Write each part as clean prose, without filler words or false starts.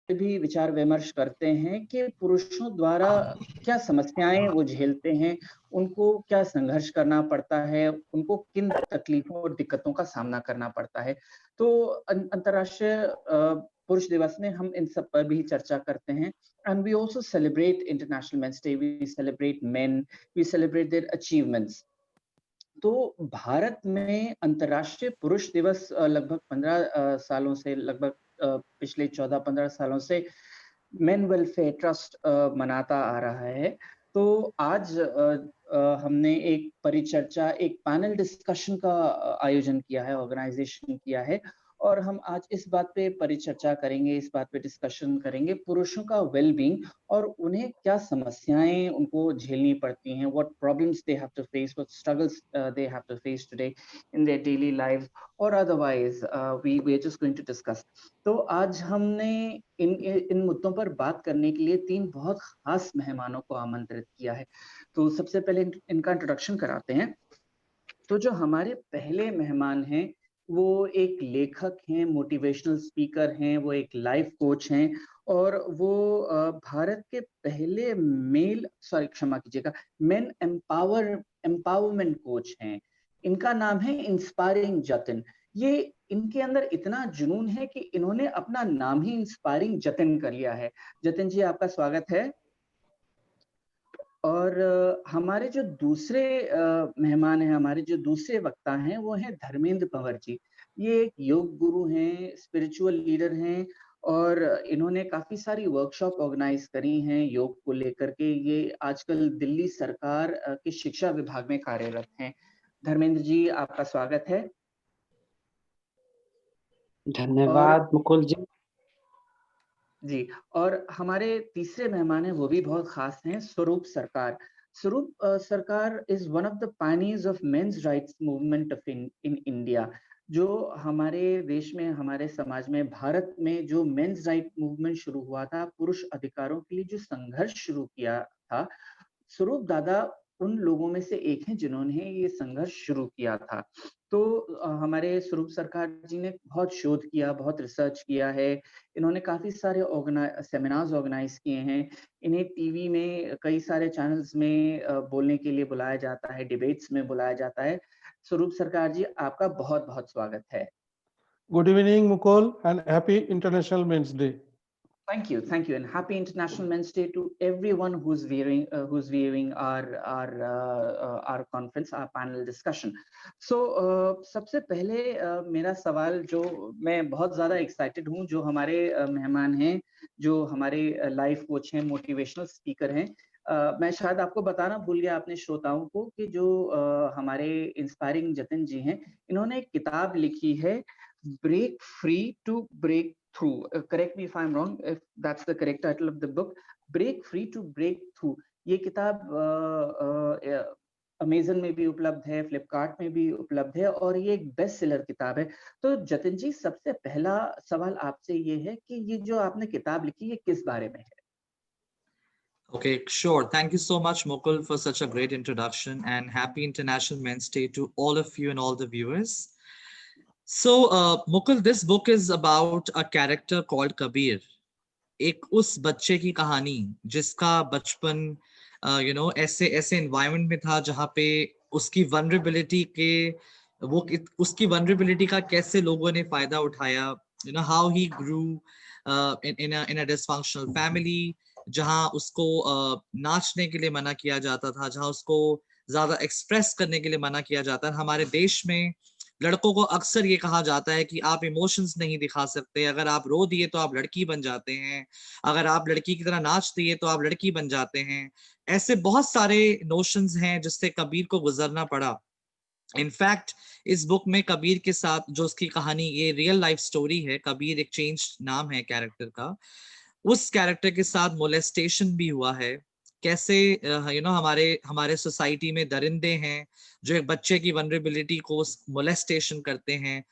भी विचार विमर्श करते हैं कि पुरुषों द्वारा क्या समस्याएं वो झेलते हैं, उनको क्या संघर्ष करना पड़ता है, उनको किन तकलीफों और दिक्कतों का सामना करना पड़ता है। तो अंतर्राष्ट्रीय पुरुष दिवस में हम इन सब पर भी चर्चा करते हैं। And we also celebrate international men's day, we celebrate men, we celebrate their achievements. तो भारत में अंतर्राष्ट्रीय पुरुष दिवस लगभग 15 सालों से, लगभग पिछले 14-15 सालों से मेन वेलफेयर ट्रस्ट मनाता आ रहा है। तो आज हमने एक परिचर्चा, एक पैनल डिस्कशन का आयोजन किया है, ऑर्गेनाइजेशन किया है, और हम आज इस बात पे परिचर्चा करेंगे, इस बात पे डिस्कशन करेंगे, पुरुषों का वेल बीइंग और उन्हें क्या समस्याएं उनको झेलनी पड़ती हैं, what problems they have to face, what struggles they have to face today in their daily life, और otherwise we are just going to discuss. तो आज हमने इन मुद्दों पर बात करने के लिए 3 बहुत खास मेहमानों को आमंत्रित किया है। तो सबसे पहले इनका इंट्रोडक्शन कराते हैं। तो जो हमारे पहले मेहमान हैं, वो एक लेखक हैं, मोटिवेशनल स्पीकर हैं, वो एक लाइफ कोच हैं, और वो भारत के पहले क्षमा कीजिएगा, मेन एम्पावरमेंट कोच हैं। इनका नाम है इंस्पायरिंग जतिन। ये इनके अंदर इतना जुनून है कि इन्होंने अपना नाम ही इंस्पायरिंग जतिन कर लिया है। जतिन जी, आपका स्वागत है। और हमारे जो दूसरे मेहमान हैं, हमारे जो दूसरे वक्ता हैं, वो हैं धर्मेंद्र पंवर जी। ये एक योग गुरु हैं, स्पिरिचुअल लीडर हैं, और इन्होंने काफी सारी वर्कशॉप ऑर्गेनाइज करी हैं योग को लेकर के। ये आजकल दिल्ली सरकार के शिक्षा विभाग में कार्यरत हैं। धर्मेंद्र जी, आपका स्वागत है। धन्यवाद मुकुल जी। जी, और हमारे तीसरे मेहमान हैं, वो भी बहुत खास हैं, स्वरूप Sarkar. Swarup Sarkar is one of the pioneers of men's rights movement of in India. जो हमारे देश में, हमारे समाज में, भारत में जो मेंस राइट मूवमेंट शुरू हुआ था, पुरुष अधिकारों के लिए जो संघर्ष शुरू किया था, स्वरूप दादा उन लोगों में से एक हैं जिन्होंने ये संघर्ष शुरू किया था। तो हमारे स्वरूप सरकार जी ने बहुत शोध किया, बहुत रिसर्च किया है। इन्होंने काफी सारे सेमिनार्स ऑर्गेनाइज किए हैं। इन्हें टीवी में कई सारे चैनल्स में बोलने के लिए बुलाया जाता है, डिबेट्स में बुलाया जाता है। स्वरूप सरकार जी, आपका बहुत बहुत स्वागत है। Good evening, Mukul, and happy International Men's Day. Thank you, and happy International Men's Day to everyone who's viewing our conference, our panel discussion. So सबसे पहले मेरा सवाल, जो मैं बहुत ज़्यादा एक्साइटेड हूँ, जो हमारे मेहमान हैं, जो हमारे लाइफ कोच हैं, मोटिवेशनल स्पीकर हैं, मैं शायद आपको बताना भूल गया अपने श्रोताओं को कि जो हमारे इंस्पायरिंग जतिन जी हैं, इन्होंने एक किताब लिखी है, break free to break through. Correct me if I'm wrong, if that's the correct title of the book. Break free to break through. ये किताब अमेजन में भी उपलब्ध है, फ्लिपकार्ट में भी उपलब्ध है, और ये एक बेस्ट सेलर किताब है। तो जतिन जी, सबसे पहला सवाल आपसे ये है कि ये जो आपने किताब लिखी, ये किस बारे में है? Okay, sure. Thank you so much, Mukul, for such a great introduction, and happy International Men's Day to all of you and all the viewers. So, Mukul, this book is about a character called Kabir. एक उस बच्चे की कहानी जिसका बचपन ऐसे environment में था जहाँ पे उसकी वनरेबिलिटी उसकी वनरेबिलिटी का कैसे लोगों ने फायदा उठाया, how he grew in a dysfunctional family, जहाँ उसको नाचने के लिए मना किया जाता था, जहाँ उसको ज्यादा एक्सप्रेस करने के लिए मना किया जाता है। हमारे देश में लड़कों को अक्सर ये कहा जाता है कि आप इमोशंस नहीं दिखा सकते, अगर आप रो दिए तो आप लड़की बन जाते हैं, अगर आप लड़की की तरह नाच दिए तो आप लड़की बन जाते हैं। ऐसे बहुत सारे नोशंस हैं जिससे कबीर को गुजरना पड़ा। इनफैक्ट इस बुक में कबीर के साथ जो उसकी कहानी, ये रियल लाइफ स्टोरी है, कबीर एक चेंज नाम है कैरेक्टर का, उस कैरेक्टर के साथ मोलेस्टेशन भी हुआ है। कैसे हमारे सोसाइटी में दरिंदे हैं जो एक बच्चे की वनरेबिलिटी को मोलेस्टेशन करते हैं,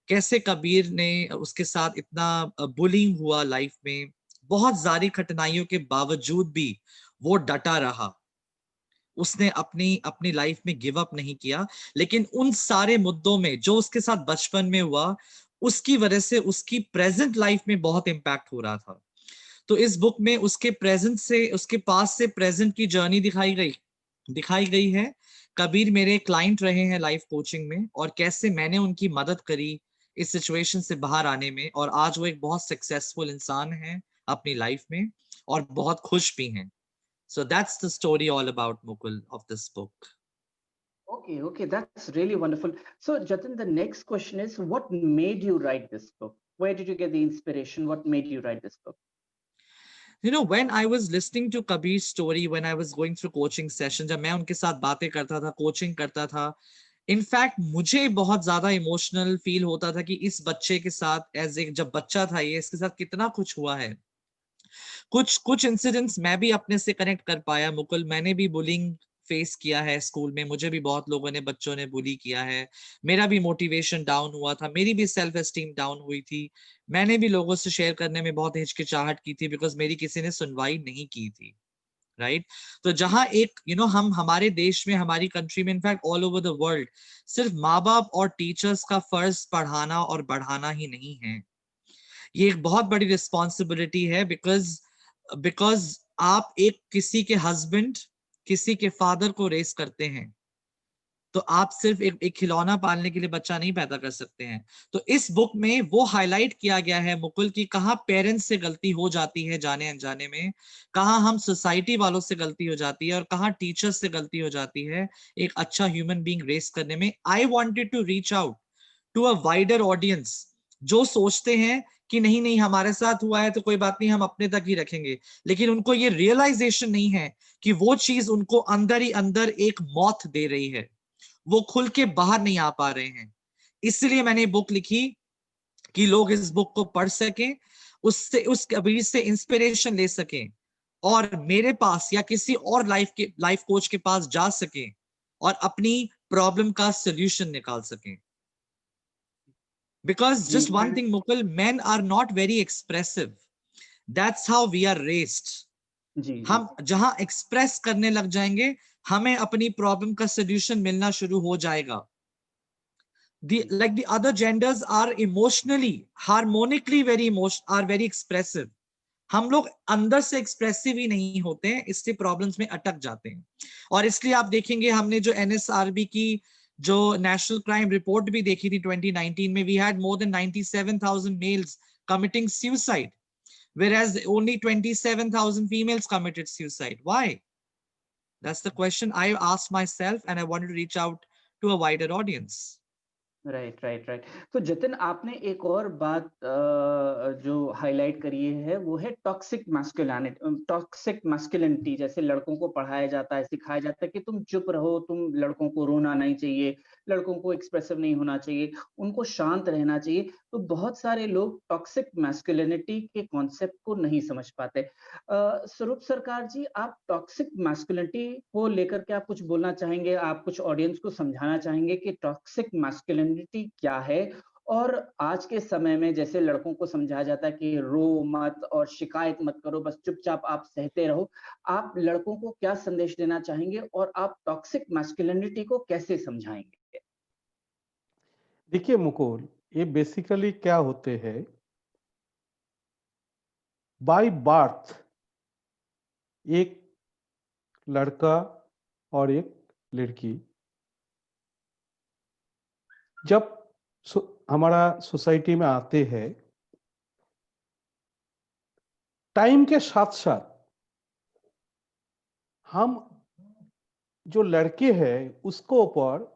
कैसे कबीर ने उसके साथ इतना बुलिंग हुआ लाइफ में, बहुत सारी कठिनाइयों के बावजूद भी वो डटा रहा, उसने अपनी लाइफ में गिव अप नहीं किया। लेकिन उन सारे मुद्दों में जो उसके साथ बचपन में हुआ, उसकी वजह से उसकी प्रेजेंट लाइफ में बहुत इम्पैक्ट हो रहा था। तो इस बुक में उसके प्रेजेंट से, उसके पास से प्रेजेंट की जर्नी दिखाई गई है। कबीर मेरे क्लाइंट रहे हैं लाइफ कोचिंग में, और कैसे मैंने उनकी मदद करी इस सिचुएशन से बाहर आने में, और आज वो एक बहुत सक्सेसफुल इंसान है अपनी लाइफ में और बहुत खुश भी हैं। So that's the story all about, Mukul, of this book. Okay, okay, that's really wonderful. So, Jatin, the next question is, what made you write this book? Where did you get the inspiration? What made you write this book? You know, when I was listening to Kabir's story, when I was going through coaching sessions, जब मैं उनके साथ बातें करता था, coaching करता था, in fact मुझे बहुत ज्यादा इमोशनल फील होता था कि इस बच्चे के साथ, एज एक जब बच्चा था ये, इसके साथ कितना कुछ हुआ है। कुछ इंसिडेंट्स मैं भी अपने से कनेक्ट कर पाया मुकुल। मैंने भी बुलिंग फेस किया है स्कूल में, मुझे भी बहुत लोगों ने, बच्चों ने बुली किया है। मेरा भी मोटिवेशन डाउन हुआ था, मेरी भी सेल्फ एस्टीम डाउन हुई थी। मैंने भी लोगों से शेयर करने में बहुत हिचकिचाहट की थी, बिकॉज मेरी किसी ने सुनवाई नहीं की थी, राइट। तो जहां एक हम हमारे देश में, हमारी कंट्री में, in fact all over the world, सिर्फ माँ बाप और टीचर्स का फर्ज पढ़ाना और बढ़ाना ही नहीं है, ये एक बहुत बड़ी रिस्पॉन्सिबिलिटी है। बिकॉज आप एक किसी के हस्बैंड, किसी के फादर को रेस करते हैं, तो आप सिर्फ एक खिलौना पालने के लिए बच्चा नहीं पैदा कर सकते हैं। तो इस बुक में वो हाईलाइट किया गया है मुकुल की कहाँ पेरेंट्स से गलती हो जाती है जाने अनजाने में, कहाँ हम सोसाइटी वालों से गलती हो जाती है, और कहाँ टीचर्स से गलती हो जाती है एक अच्छा ह्यूमन बीइंग रेस करने में। I wanted to reach out to a wider audience जो सोचते हैं कि नहीं नहीं हमारे साथ हुआ है तो कोई बात नहीं, हम अपने तक ही रखेंगे, लेकिन उनको ये रियलाइजेशन नहीं है कि वो चीज उनको अंदर ही अंदर एक मौत दे रही है, वो खुल के बाहर नहीं आ पा रहे हैं। इसलिए मैंने बुक लिखी कि लोग इस बुक को पढ़ सकें, उससे, उस कबीर से इंस्पिरेशन ले सकें, और मेरे पास या किसी और लाइफ कोच के पास जा सकें और अपनी प्रॉब्लम का सोल्यूशन निकाल सकें। Because ji, just one thing, Mukul, men are not very expressive. That's how we are raised. जी, हम जहां एक्सप्रेस करने लग जाएंगे, हमें अपनी प्रॉब्लम का सोल्यूशन मिलना शुरू हो जाएगा। The other genders are emotionally, harmonically very expressive. हम लोग अंदर से एक्सप्रेसिव ही नहीं होते हैं, इसलिए प्रॉब्लम्स में अटक जाते हैं। और इसलिए आप देखेंगे, हमने जो NSRB की जो नेशनल क्राइम रिपोर्ट भी देखी थी 2019 में, we had more than 97,000 males committing suicide, whereas only 27,000 females committed suicide. Why? That's the question I asked myself, and I wanted to reach out to a wider audience. Right, right, right. तो जतिन, आपने एक और बात जो highlight करी है वो है टॉक्सिक मैस्कुलिनिटी। जैसे लड़कों को पढ़ाया जाता है, सिखाया जाता है कि तुम चुप रहो, तुम लड़कों को रोना नहीं चाहिए, लड़कों को एक्सप्रेसिव नहीं होना चाहिए, उनको शांत रहना चाहिए। तो बहुत सारे लोग टॉक्सिक मैस्कुलिनिटी के कॉन्सेप्ट को नहीं समझ पाते। स्वरूप सरकार जी, आप टॉक्सिक मैस्कुलिनिटी को लेकर के आप कुछ बोलना चाहेंगे? आप कुछ ऑडियंस को समझाना चाहेंगे कि टॉक्सिक मैस्कुलिनिटी क्या है? और आज के समय में जैसे लड़कों को समझाया जाता है कि रो मत और शिकायत मत करो, बस चुपचाप आप सहते रहो। आप लड़कों को क्या संदेश देना चाहेंगे और आप टॉक्सिक मैस्कुलिनिटी को कैसे समझाएंगे? देखिए मुकुल, ये बेसिकली क्या होते हैं, बाय बर्थ एक लड़का और एक लड़की जब हमारा सोसाइटी में आते हैं, टाइम के साथ साथ हम जो लड़के हैं उसको ऊपर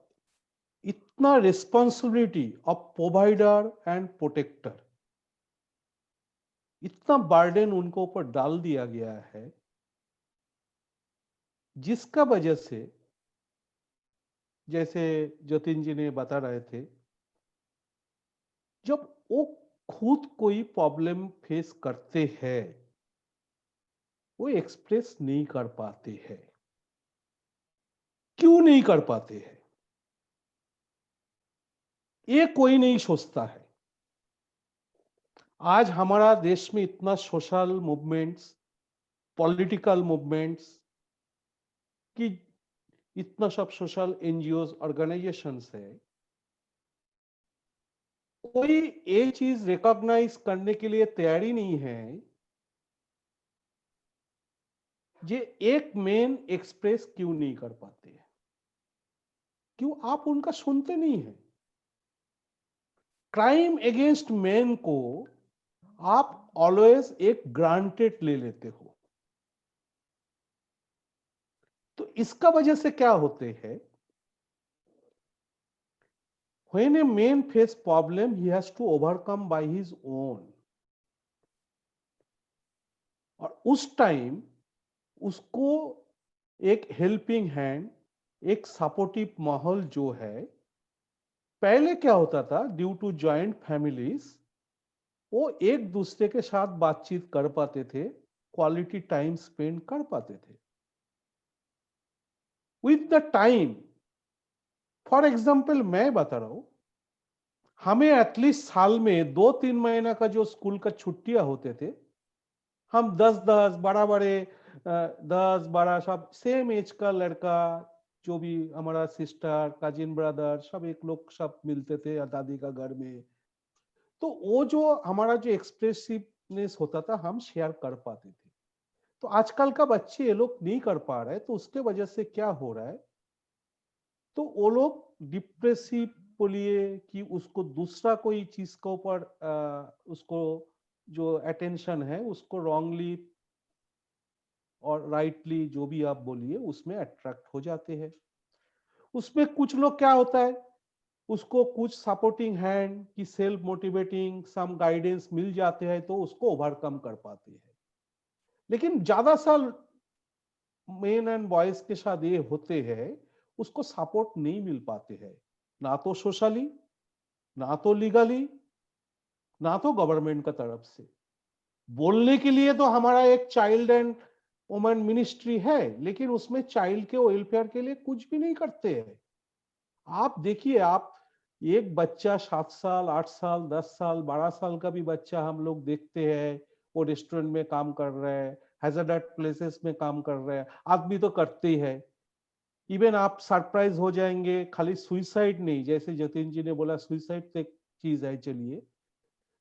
इतना responsibility of provider and protector, इतना बर्डन उनको ऊपर डाल दिया गया है, जिसका वजह से, जैसे जतिन जी ने बता रहे थे, जब वो खुद कोई प्रॉब्लम फेस करते हैं वो एक्सप्रेस नहीं कर पाते हैं। क्यों नहीं कर पाते हैं ये कोई नहीं सोचता है। आज हमारा देश में इतना सोशल मूवमेंट्स, पॉलिटिकल मूवमेंट्स कि इतना सब सोशल एनजीओज ऑर्गेनाइजेशंस है, कोई ये चीज रिकॉग्नाइज करने के लिए तैयारी नहीं है ये एक मेन एक्सप्रेस क्यों नहीं कर पाते हैं? क्यों आप उनका सुनते नहीं है? क्राइम अगेंस्ट मेन को आप ऑलवेज एक ग्रांटेड ले लेते हो। तो इसका वजह से क्या होते हैं? When a man face problem, he has to overcome by his own. और उस टाइम उसको एक हेल्पिंग हैंड, एक सपोर्टिव माहौल जो है, पहले क्या होता था, ड्यू टू जॉइंट फैमिलीज, वो एक दूसरे के साथ बातचीत कर पाते थे, क्वालिटी टाइम स्पेंड कर पाते थे। With the time, for example मैं बता रहा हूं, हमें एटलीस्ट साल में 2-3 महीना का जो स्कूल का छुट्टियां होते थे, हम 10-10 बड़े 10-12 सब सेम एज का लड़का, जो भी हमारा सिस्टर, कजिन, ब्रदर, सब एक लोग सब मिलते थे दादी का घर में। तो वो जो हमारा जो एक्सप्रेसिवनेस होता था, हम शेयर कर पाते थे। तो आजकल का बच्चे ये लोग नहीं कर पा रहे, तो उसके वजह से क्या हो रहा है, तो वो लोग डिप्रेसिव बोलिए कि उसको दूसरा कोई चीज के ऊपर उसको जो अटेंशन है उसको रॉन्गली और राइटली, जो भी आप बोलिए, उसमें अट्रैक्ट हो जाते हैं। उसमें कुछ लोग क्या होता है, उसको कुछ सपोर्टिंग हैंड की सेल्फ मोटिवेटिंग सम गाइडेंस मिल जाते हैं, तो उसको ओवरकम कर पाते हैं। लेकिन ज्यादा साल मेन एंड बॉयज के साथ ये होते हैं, उसको सपोर्ट नहीं मिल पाते हैं, ना तो सोशली, ना तो लीगली, ना तो गवर्नमेंट का तरफ से। बोलने के लिए तो हमारा एक चाइल्ड एंड वुमेन मिनिस्ट्री है, लेकिन उसमें चाइल्ड के वेलफेयर के लिए कुछ भी नहीं करते हैं। आप देखिए, आप एक बच्चा 7 साल, 8 साल, 10 साल, 12 साल का भी बच्चा हम लोग देखते हैं, वो रेस्टोरेंट में काम कर रहे हैं, हैजार्डस प्लेसेस में काम कर रहे हैं, आदमी तो करते ही है। इवन आप सरप्राइज हो जाएंगे, खाली सुइसाइड नहीं, जैसे जतिन जी ने बोला सुइसाइड तो एक चीज है, चलिए,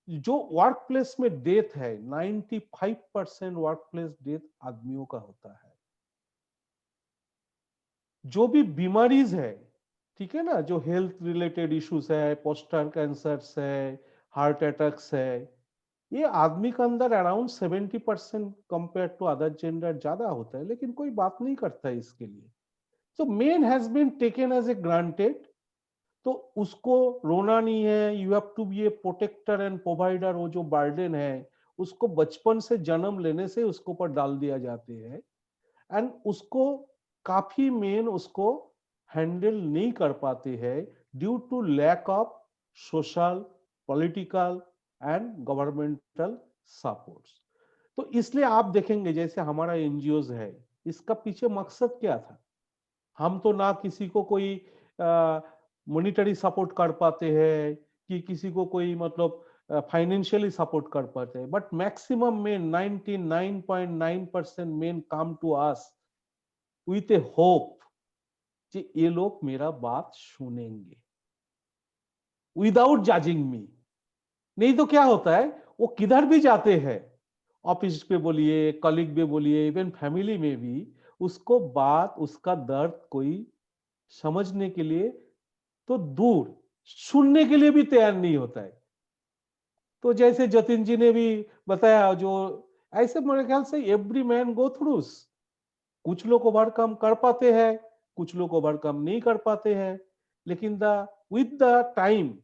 जो वर्क प्लेस में डेथ है, 95% वर्क प्लेस डेथ आदमियों का होता है। जो भी बीमारीज है, ठीक है ना, जो हेल्थ रिलेटेड इश्यूज है, पोस्टर कैंसर्स है, हार्ट अटैक्स है, ये आदमी के अंदर around 70% compare to other gender ज्यादा होता है, लेकिन कोई बात नहीं करता है इसके लिए। तो men has been taken as a granted, तो उसको रोना नहीं है, you have to be a protector and provider, वो जो बर्डन है उसको बचपन से जन्म लेने से उसको ऊपर डाल दिया जाते हैं, एंड उसको काफी मेन उसको हैंडल नहीं कर पाते हैं due to lack of social, political and governmental supports. तो इसलिए आप देखेंगे जैसे हमारा एनजीओज है, इसका पीछे मकसद क्या था? हम तो ना किसी को कोई मॉनिटरी सपोर्ट कर पाते हैं, कि किसी को कोई मतलब फाइनेंशियली सपोर्ट कर पाते हैं, बट मैक्सिमम में 99.9% men come to us with a hope कि ये लोग मेरा बात सुनेंगे विदाउट जजिंग मी। नहीं तो क्या होता है, वो किधर भी जाते हैं, ऑफिस पे बोलिए, कलीग पे बोलिए, इवन फैमिली में भी, उसको बात, उसका दर्द कोई समझने के लिए तो दूर, सुनने के लिए भी तैयार नहीं होता है। तो जैसे जतिन जी ने भी बताया, जो ऐसे मेरे ख्याल से एवरी मैन गो थ्रू, कुछ लोग ओवरकम कर पाते हैं, कुछ लोग ओवरकम नहीं कर पाते हैं, लेकिन the with the time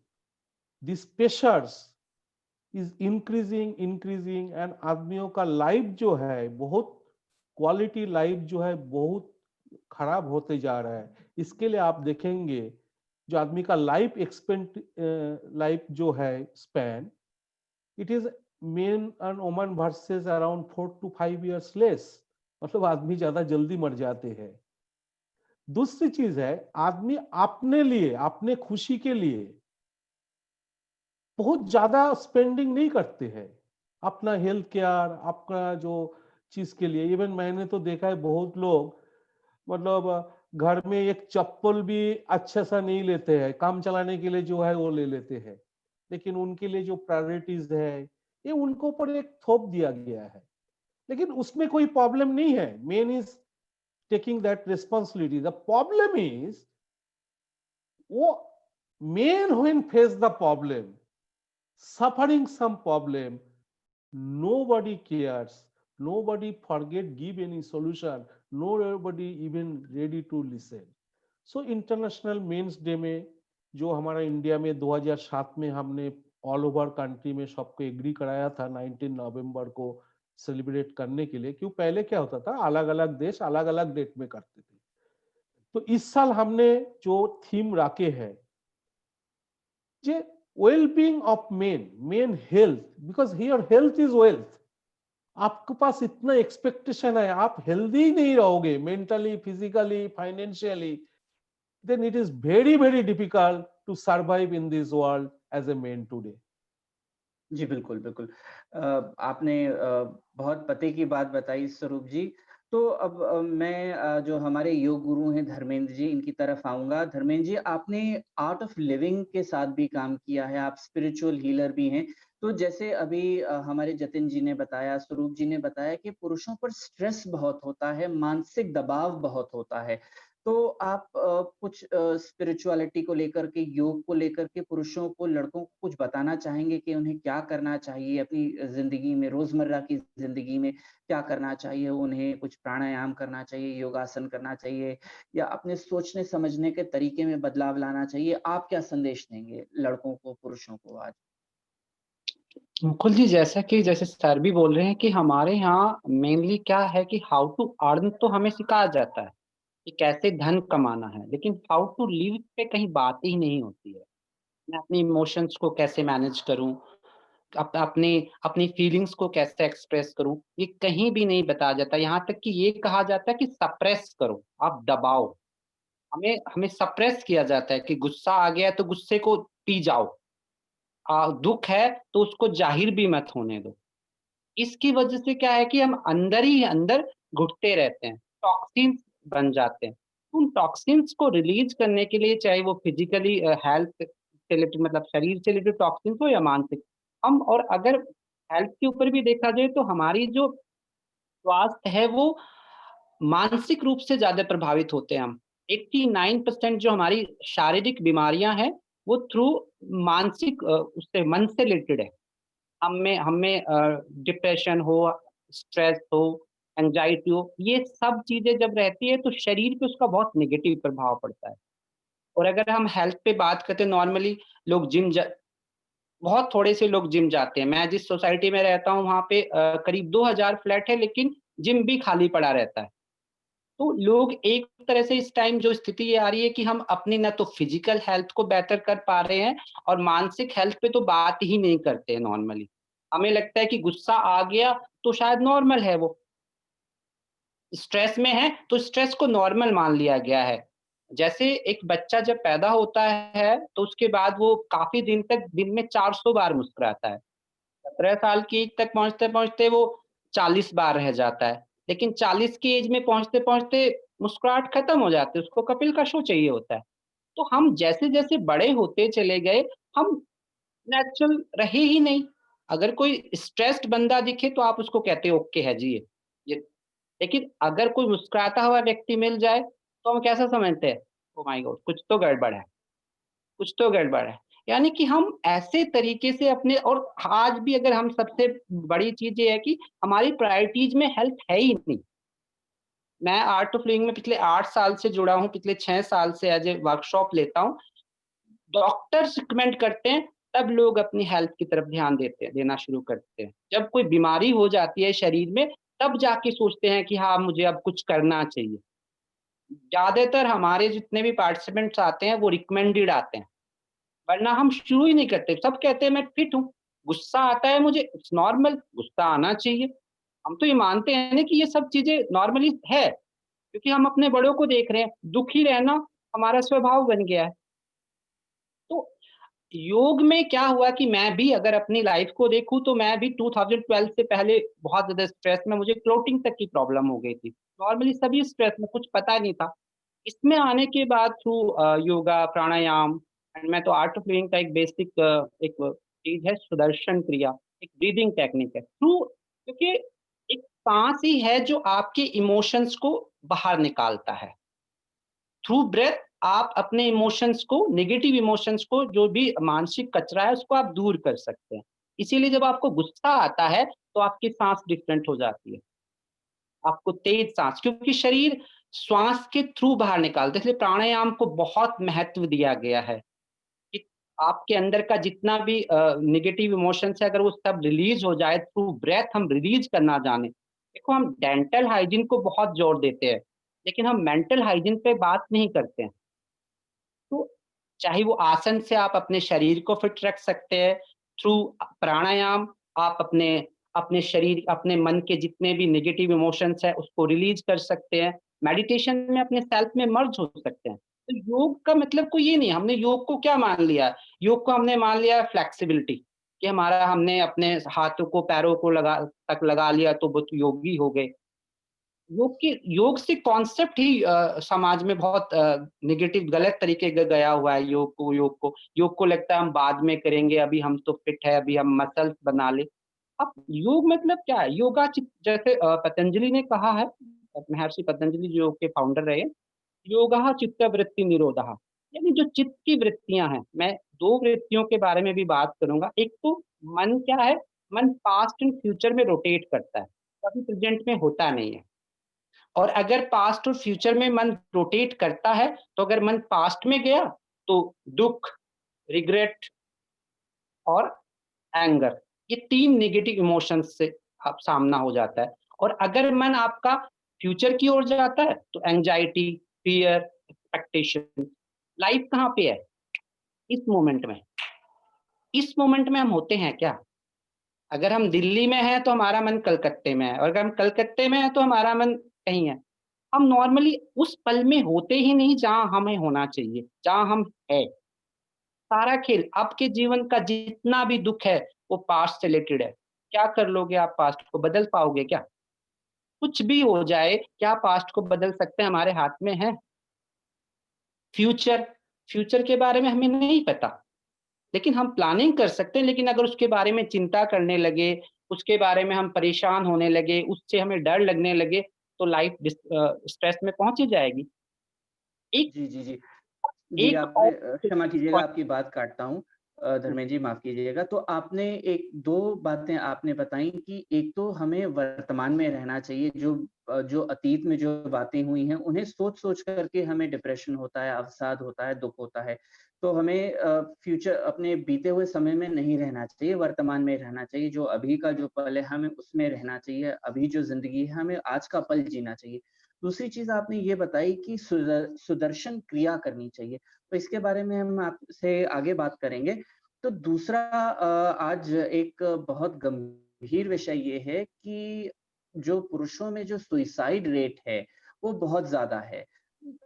this pressures is increasing and आदमियों का लाइफ जो है, बहुत क्वालिटी लाइफ जो है बहुत खराब होते जा रहा है। इसके लिए आप देखेंगे जो आदमी का लाइफ एक्सपेंट लाइफ जो है span, it is main and woman versus around 4 to 5 years less, मतलब आदमी ज्यादा जल्दी मर जाते हैं। दूसरी चीज है, आदमी अपने लिए, अपने खुशी के लिए बहुत ज्यादा स्पेंडिंग नहीं करते हैं, अपना हेल्थ केयर, अपना जो चीज के लिए। इवन मैंने तो देखा है बहुत लोग मतलब घर में एक चप्पल भी अच्छा सा नहीं लेते हैं, काम चलाने के लिए जो है वो ले लेते हैं, लेकिन उनके लिए जो प्रायोरिटीज है ये उनको ऊपर एक थोप दिया गया है। लेकिन उसमें कोई प्रॉब्लम नहीं है, man is taking that responsibility. The problem is वो man when face the problem, suffering some problem, nobody cares, nobody forget give any solution, nobody even ready to listen. So international men's day में जो हमारा India में 2007 में हमने all over country में सबको agree कराया था 19 नवंबर को सेलिब्रेट करने के लिए, क्यों पहले क्या होता था अलग अलग देश अलग अलग डेट में करते थे। तो इस साल हमने जो थीम रखे है जे well-being of men health, because here health is wealth. आपके पास इतना एक्सपेक्टेशन है, आप हेल्दी नहीं रहोगे mentally, physically, financially, then it is very very difficult to survive in this world as a man today. जी, बिल्कुल, बिल्कुल। आपने बहुत पते की बात बताई स्वरूप जी। तो अब मैं जो हमारे योग गुरु हैं धर्मेंद्र जी, इनकी तरफ आऊँगा। धर्मेंद्र जी, आपने आर्ट ऑफ लिविंग के साथ भी काम किया है, आप स्पिरिचुअल हीलर भी हैं। तो जैसे अभी हमारे जतिन जी ने बताया, स्वरूप जी ने बताया कि पुरुषों पर स्ट्रेस बहुत होता है, मानसिक दबाव बहुत होता है। तो आप कुछ स्पिरिचुअलिटी को लेकर के, योग को लेकर के पुरुषों को, लड़कों को कुछ बताना चाहेंगे कि उन्हें क्या करना चाहिए अपनी ज़िंदगी में, रोज़मर्रा की ज़िंदगी में क्या करना चाहिए? उन्हें कुछ प्राणायाम करना चाहिए, योगासन करना चाहिए या अपने सोचने-समझने के तरीके में बदलाव लाना चाहिए? आप क्या संदेश देंगे लड़कों को, पुरुषों को आज? मुकुल जी, जैसे सर भी बोल रहे हैं कि हमारे यहाँ मेनली क्या है कि हाउ टू अर्न तो हमें सिखाया जाता है कि कैसे धन कमाना है, लेकिन हाउ टू लिव पे कहीं बात ही नहीं होती है। मैं अपने इमोशंस को कैसे मैनेज करूँ, अपने अपनी फीलिंग्स को कैसे एक्सप्रेस करूँ, ये कहीं भी नहीं बताया जाता। यहाँ तक कि ये कहा जाता है कि सप्रेस करो, आप दबाओ। हमें हमें सप्रेस किया जाता है कि गुस्सा आ गया है तो गुस्से को पी जाओ। दुःख है तो उसको ज़ाहिर भी मत होने दो। इसकी वजह से क्या है कि हम अंदर ही अंदर घुटते रहते हैं, टॉक्सिन्स बन जाते हैं। उन टॉक्सिन्स को रिलीज़ करने के लिए चाहे वो फिज़िकली हेल्थ से रिलेटेड मतलब शरीर से रिलेटेड टॉक्सिन्स हो या मानसिक, हम और अगर हेल्थ के ऊपर भी देखा जाए तो हमारी जो स्वास्थ्य है वो मानसिक रूप से ज़्यादा प्रभावित होते हैं हम। 89% जो हमारी शारीरिक बीमारियाँ हैं, वो थ्रू मानसिक उससे मन से रिलेटेड है। हमें डिप्रेशन हो, स्ट्रेस हो, एंग्ज़ायटी हो, ये सब चीज़ें जब रहती है तो शरीर पे उसका बहुत नेगेटिव प्रभाव पड़ता है। और अगर हम हेल्थ पे बात करते हैं नॉर्मली लोग बहुत थोड़े से लोग जिम जाते हैं। मैं जिस सोसाइटी में रहता हूँ वहाँ पे करीब 2000 फ्लैट है लेकिन जिम भी खाली पड़ा रहता है। तो लोग एक तरह से इस टाइम जो स्थिति ये आ रही है कि हम अपनी ना तो फिजिकल हेल्थ को बेहतर कर पा रहे हैं और मानसिक हेल्थ पे तो बात ही नहीं करते हैं नॉर्मली। हमें लगता है कि गुस्सा आ गया तो शायद नॉर्मल है वो। स्ट्रेस में है तो स्ट्रेस को नॉर्मल मान लिया गया है। जैसे एक बच्चा जब पैदा होता है तो उसके बाद वो काफ़ी दिन तक दिन में 400 बार मुस्कुराता है। 17 साल की एज तक पहुँचते-पहुँचते वो 40 बार रह जाता है। लेकिन 40 की एज में पहुँचते-पहुँचते मुस्कुराहट खत्म हो जाती है, उसको कपिल का शो चाहिए होता है। तो हम जैसे-जैसे बड़े होते चले गए, हम नेचुरल रहे ही नहीं। अगर कोई स्ट्रेस्ड बंदा दिखे तो आप उसको कहते हो ओके है जी ये। लेकिन अगर कोई मुस्कुराता हुआ व्यक्ति मिल जाए, तो हम कैसा समझते हैं? Oh my God! कुछ तो गड़बड़ है। कुछ तो गड़बड़ है। यानी कि हम ऐसे तरीके से अपने और आज भी अगर हम सबसे बड़ी चीज़ ये है कि हमारी प्रायोरिटीज़ में हेल्थ है ही नहीं। मैं आर्ट ऑफ लिविंग में पिछले 8 साल से जुड़ा हूँ, पिछले 6 साल से एज़ ए वर्कशॉप लेता हूँ। डॉक्टर्स रिकमेंड करते हैं, तब लोग अपनी हेल्थ की तरफ ध्यान देना शुरू करते हैं। जब कोई बीमारी हो जाती है शरीर में, तब जाके सोचते हैं कि हाँ, मुझे अब कुछ करना चाहिए। ज़्यादातर हमारे जितने भी पार्टिसिपेंट्स आते हैं, वो रिकमेंडेड आते हैं। वरना हम शुरू ही नहीं करते। सब कहते हैं मैं फिट हूँ, गुस्सा आता है मुझे, इट्स नॉर्मल, गुस्सा आना चाहिए। हम तो ये मानते हैं ना कि ये सब चीज़ें नॉर्मली है, क्योंकि हम अपने बड़ों को देख रहे हैं, दुखी रहना हमारा स्वभाव बन गया है। तो योग में क्या हुआ कि मैं भी अगर अपनी लाइफ़ को देखूँ तो मैं भी 2012 से पहले बहुत ज़्यादा स्ट्रेस में मुझे क्लोटिंग तक की प्रॉब्लम हो गई थी। नॉर्मली सभी स्ट्रेस में कुछ पता नहीं था। इसमें आने के बाद थ्रू योगा, प्राणायाम एंड मैं तो आर्ट ऑफ लिविंग का एक बेसिक एक चीज़ है सुदर्शन क्रिया, एक ब्रीथिंग टेक्निक है। थ्रू क्योंकि एक सांस ही है जो आपके इमोशंस को बाहर निकालता है। थ्रू ब्रेथ आप अपने इमोशंस को, नेगेटिव इमोशंस को, जो भी मानसिक कचरा है उसको आप दूर कर सकते हैं। इसीलिए जब आपको गुस्सा आता है तो आपकी सांस डिफरेंट हो जाती है, आपको तेज सांस, क्योंकि शरीर श्वास के थ्रू बाहर निकालता है। इसलिए प्राणायाम को बहुत महत्व दिया गया है कि आपके अंदर का जितना भी नेगेटिव इमोशंस है, अगर वो सब रिलीज हो जाए थ्रू ब्रेथ, हम रिलीज करना जाने। देखो, हम डेंटल हाइजीन को बहुत जोर देते हैं, लेकिन हम मेंटल हाइजीन पे बात नहीं करते हैं। तो चाहे वो आसन से आप अपने शरीर को फिट रख सकते हैं, थ्रू प्राणायाम आप अपने अपने शरीर, अपने मन के जितने भी नेगेटिव इमोशंस है उसको रिलीज कर सकते हैं। मेडिटेशन में अपने सेल्फ में मर्ज हो सकते हैं। तो योग का मतलब कोई ये नहीं, हमने योग को क्या मान लिया, योग को हमने मान लिया फ्लेक्सिबिलिटी, कि हमारा हमने अपने हाथों को पैरों को लगा लिया तो वो तो योगी हो गए। योग से कॉन्सेप्ट ही समाज में बहुत नेगेटिव गलत तरीके का गया हुआ है। योग को लगता है हम बाद में करेंगे, अभी हम तो फिट है, अभी हम मसल्स बना ले। अब योग मतलब क्या है? योगा जैसे पतंजलि ने कहा है, महर्षि पतंजलि जो योग के फाउंडर रहे, योगः चित्तवृत्ति निरोधः, यानी जो चित्त की वृत्तियां हैं। मैं दो वृत्तियों के बारे में भी बात करूंगा। एक तो मन क्या है, मन पास्ट एंड फ्यूचर में रोटेट करता है, कभी प्रेजेंट में होता नहीं है। और अगर पास्ट और फ्यूचर में मन रोटेट करता है, तो अगर मन पास्ट में गया तो दुख, रिग्रेट और एंगर, ये 3 नेगेटिव इमोशंस से आप सामना हो जाता है। और अगर मन आपका फ्यूचर की ओर जाता है तो एंजाइटी, फियर, एक्सपेक्टेशन। लाइफ कहाँ पे है? इस मोमेंट में। इस मोमेंट में हम होते हैं क्या? अगर हम दिल्ली में हैं तो हमारा मन कलकत्ते में है, और अगर हम कलकत्ते में हैं तो हमारा मन कहीं है। हम नॉर्मली उस पल में होते ही नहीं जहां हमें होना चाहिए, जहां हम है। सारा खेल आपके जीवन का जितना भी दुख है वो पास्ट से रिलेटेड है। क्या कर लोगे आप? पास्ट को बदल पाओगे क्या? कुछ भी हो जाए, क्या पास्ट को बदल सकते हैं? हमारे हाथ में है। फ्यूचर, फ्यूचर के बारे में हमें नहीं पता, लेकिन हम प्लानिंग कर सकते हैं। लेकिन अगर उसके बारे में चिंता करने लगे, उसके बारे में हम परेशान होने लगे, उससे हमें डर लगने लगे, तो लाइफ स्ट्रेस में पहुंच ही जाएगी। एक जी, जी, जी। जी, एक आपने और क्षमा कीजिएगा, आपकी बात काटता हूँ। धर्मेंद्र जी, माफ़ कीजिएगा। तो आपने 1-2 बातें आपने बताई कि एक तो हमें वर्तमान में रहना चाहिए, जो अतीत में जो बातें हुई हैं, उन्हें सोच-सोच कर के हमें डिप्रेशन होता है, अवसाद होता है, दुःख होता है। तो हमें फ्यूचर, अपने बीते हुए समय में नहीं रहना चाहिए, वर्तमान में रहना चाहिए। जो अभी का जो पल है, हमें उसमें रहना चाहिए। अभी जो ज़िंदगी है, हमें आज का पल जीना चाहिए। दूसरी चीज़ आपने ये बताई कि सुदर्शन क्रिया करनी चाहिए, तो इसके बारे में हम आपसे आगे बात करेंगे। तो दूसरा, आज एक बहुत गंभीर विषय ये है कि जो पुरुषों में जो सुसाइड रेट है, वो बहुत ज़्यादा है।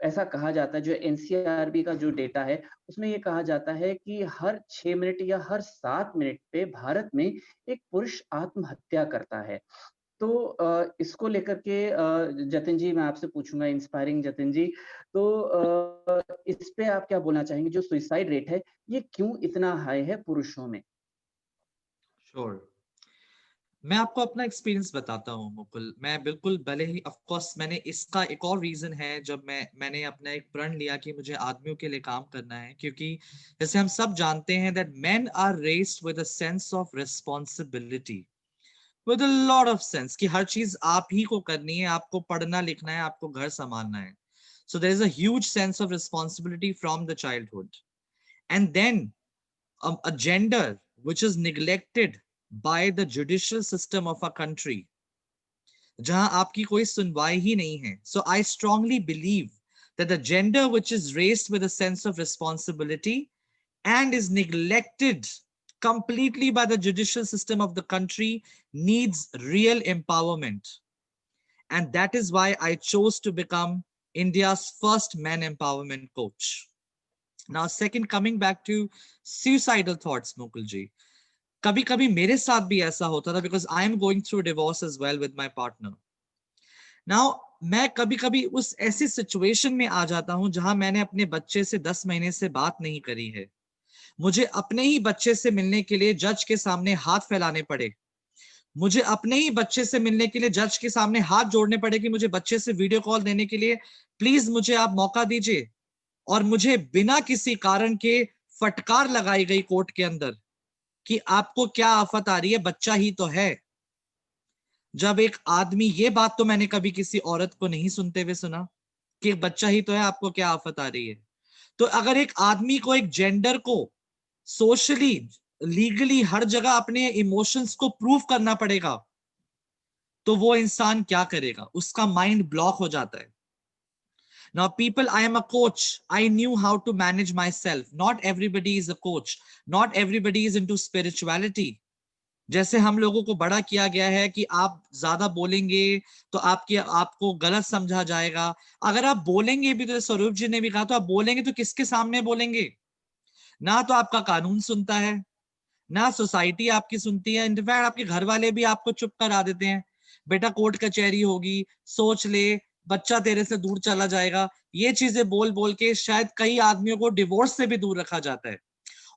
ऐसा कहा जाता है, जो एनसीआरबी का जो डेटा है, उसमें ये कहा जाता है कि हर 6 मिनट या हर 7 मिनट पे भारत में एक पुरुष आत्महत्या करता है। तो इसको लेकर के जतिन जी, मैं आपसे पूछूँगा, इंस्पायरिंग जतिन जी, तो इस पे आप क्या बोलना चाहेंगे? जो सुसाइड रेट है, ये क्यों इतना हाई है पुरुषों में? श्योर। मैं आपको अपना एक्सपीरियंस बताता हूँ मुकुल। मैं बिल्कुल, भले ही ऑफ कोर्स मैंने इसका एक और रीजन है, जब मैंने अपना एक प्रण लिया कि मुझे आदमियों के लिए काम करना है, क्योंकि जैसे हम सब जानते हैं that men are raised with a sense of responsibility, with a lot of sense कि हर चीज आप ही को करनी है, आपको पढ़ना लिखना है, आपको घर संभालना है। So there is a huge sense of responsibility from the childhood, and then a gender which is neglected by the judicial system of our country, जहां आपकी कोई सुनवाई ही नहीं है. So I strongly believe that the gender which is raised with a sense of responsibility and is neglected completely by the judicial system of the country needs real empowerment. And that is why I chose to become India's first man empowerment coach. Now, second, coming back to suicidal thoughts, Mukul ji. कभी कभी मेरे साथ भी ऐसा होता था, because I am going through divorce as well with my partner. Now, मैं कभी कभी उस ऐसी सिचुएशन में आ जाता हूं जहां मैंने अपने बच्चे से 10 महीने से बात नहीं करी है। मुझे अपने ही बच्चे से मिलने के लिए जज के सामने हाथ फैलाने पड़े। मुझे अपने ही बच्चे से मिलने के लिए जज के सामने हाथ जोड़ने पड़े कि मुझे बच्चे से वीडियो कॉल देने के लिए प्लीज मुझे आप मौका दीजिए, और मुझे बिना किसी कारण के फटकार लगाई गई कोर्ट के अंदर कि आपको क्या आफत आ रही है, बच्चा ही तो है। जब एक आदमी, ये बात तो मैंने कभी किसी औरत को नहीं सुनते हुए सुना कि बच्चा ही तो है, आपको क्या आफत आ रही है। तो अगर एक आदमी को, एक जेंडर को सोशली, लीगली हर जगह अपने इमोशंस को प्रूव करना पड़ेगा, तो वो इंसान क्या करेगा? उसका माइंड ब्लॉक हो जाता है। Now, people, I am a coach. I knew how to manage myself. Not everybody is a coach. Not everybody is into spirituality. जैसे हम लोगों को बड़ा किया गया है कि आप ज्यादा बोलेंगे तो आपको गलत समझा जाएगा। अगर आप बोलेंगे भी, तो स्वरूप जी ने भी कहा, तो आप बोलेंगे तो किसके सामने बोलेंगे? ना तो आपका कानून सुनता है, ना सोसाइटी आपकी सुनती है। इनफैक्ट आपके घर वाले भी आपको चुप करा देते हैं, बेटा कोर्ट कचहरी होगी, सोच ले, बच्चा तेरे से दूर चला जाएगा। ये चीजें बोल बोल के शायद कई आदमियों को डिवोर्स से भी दूर रखा जाता है।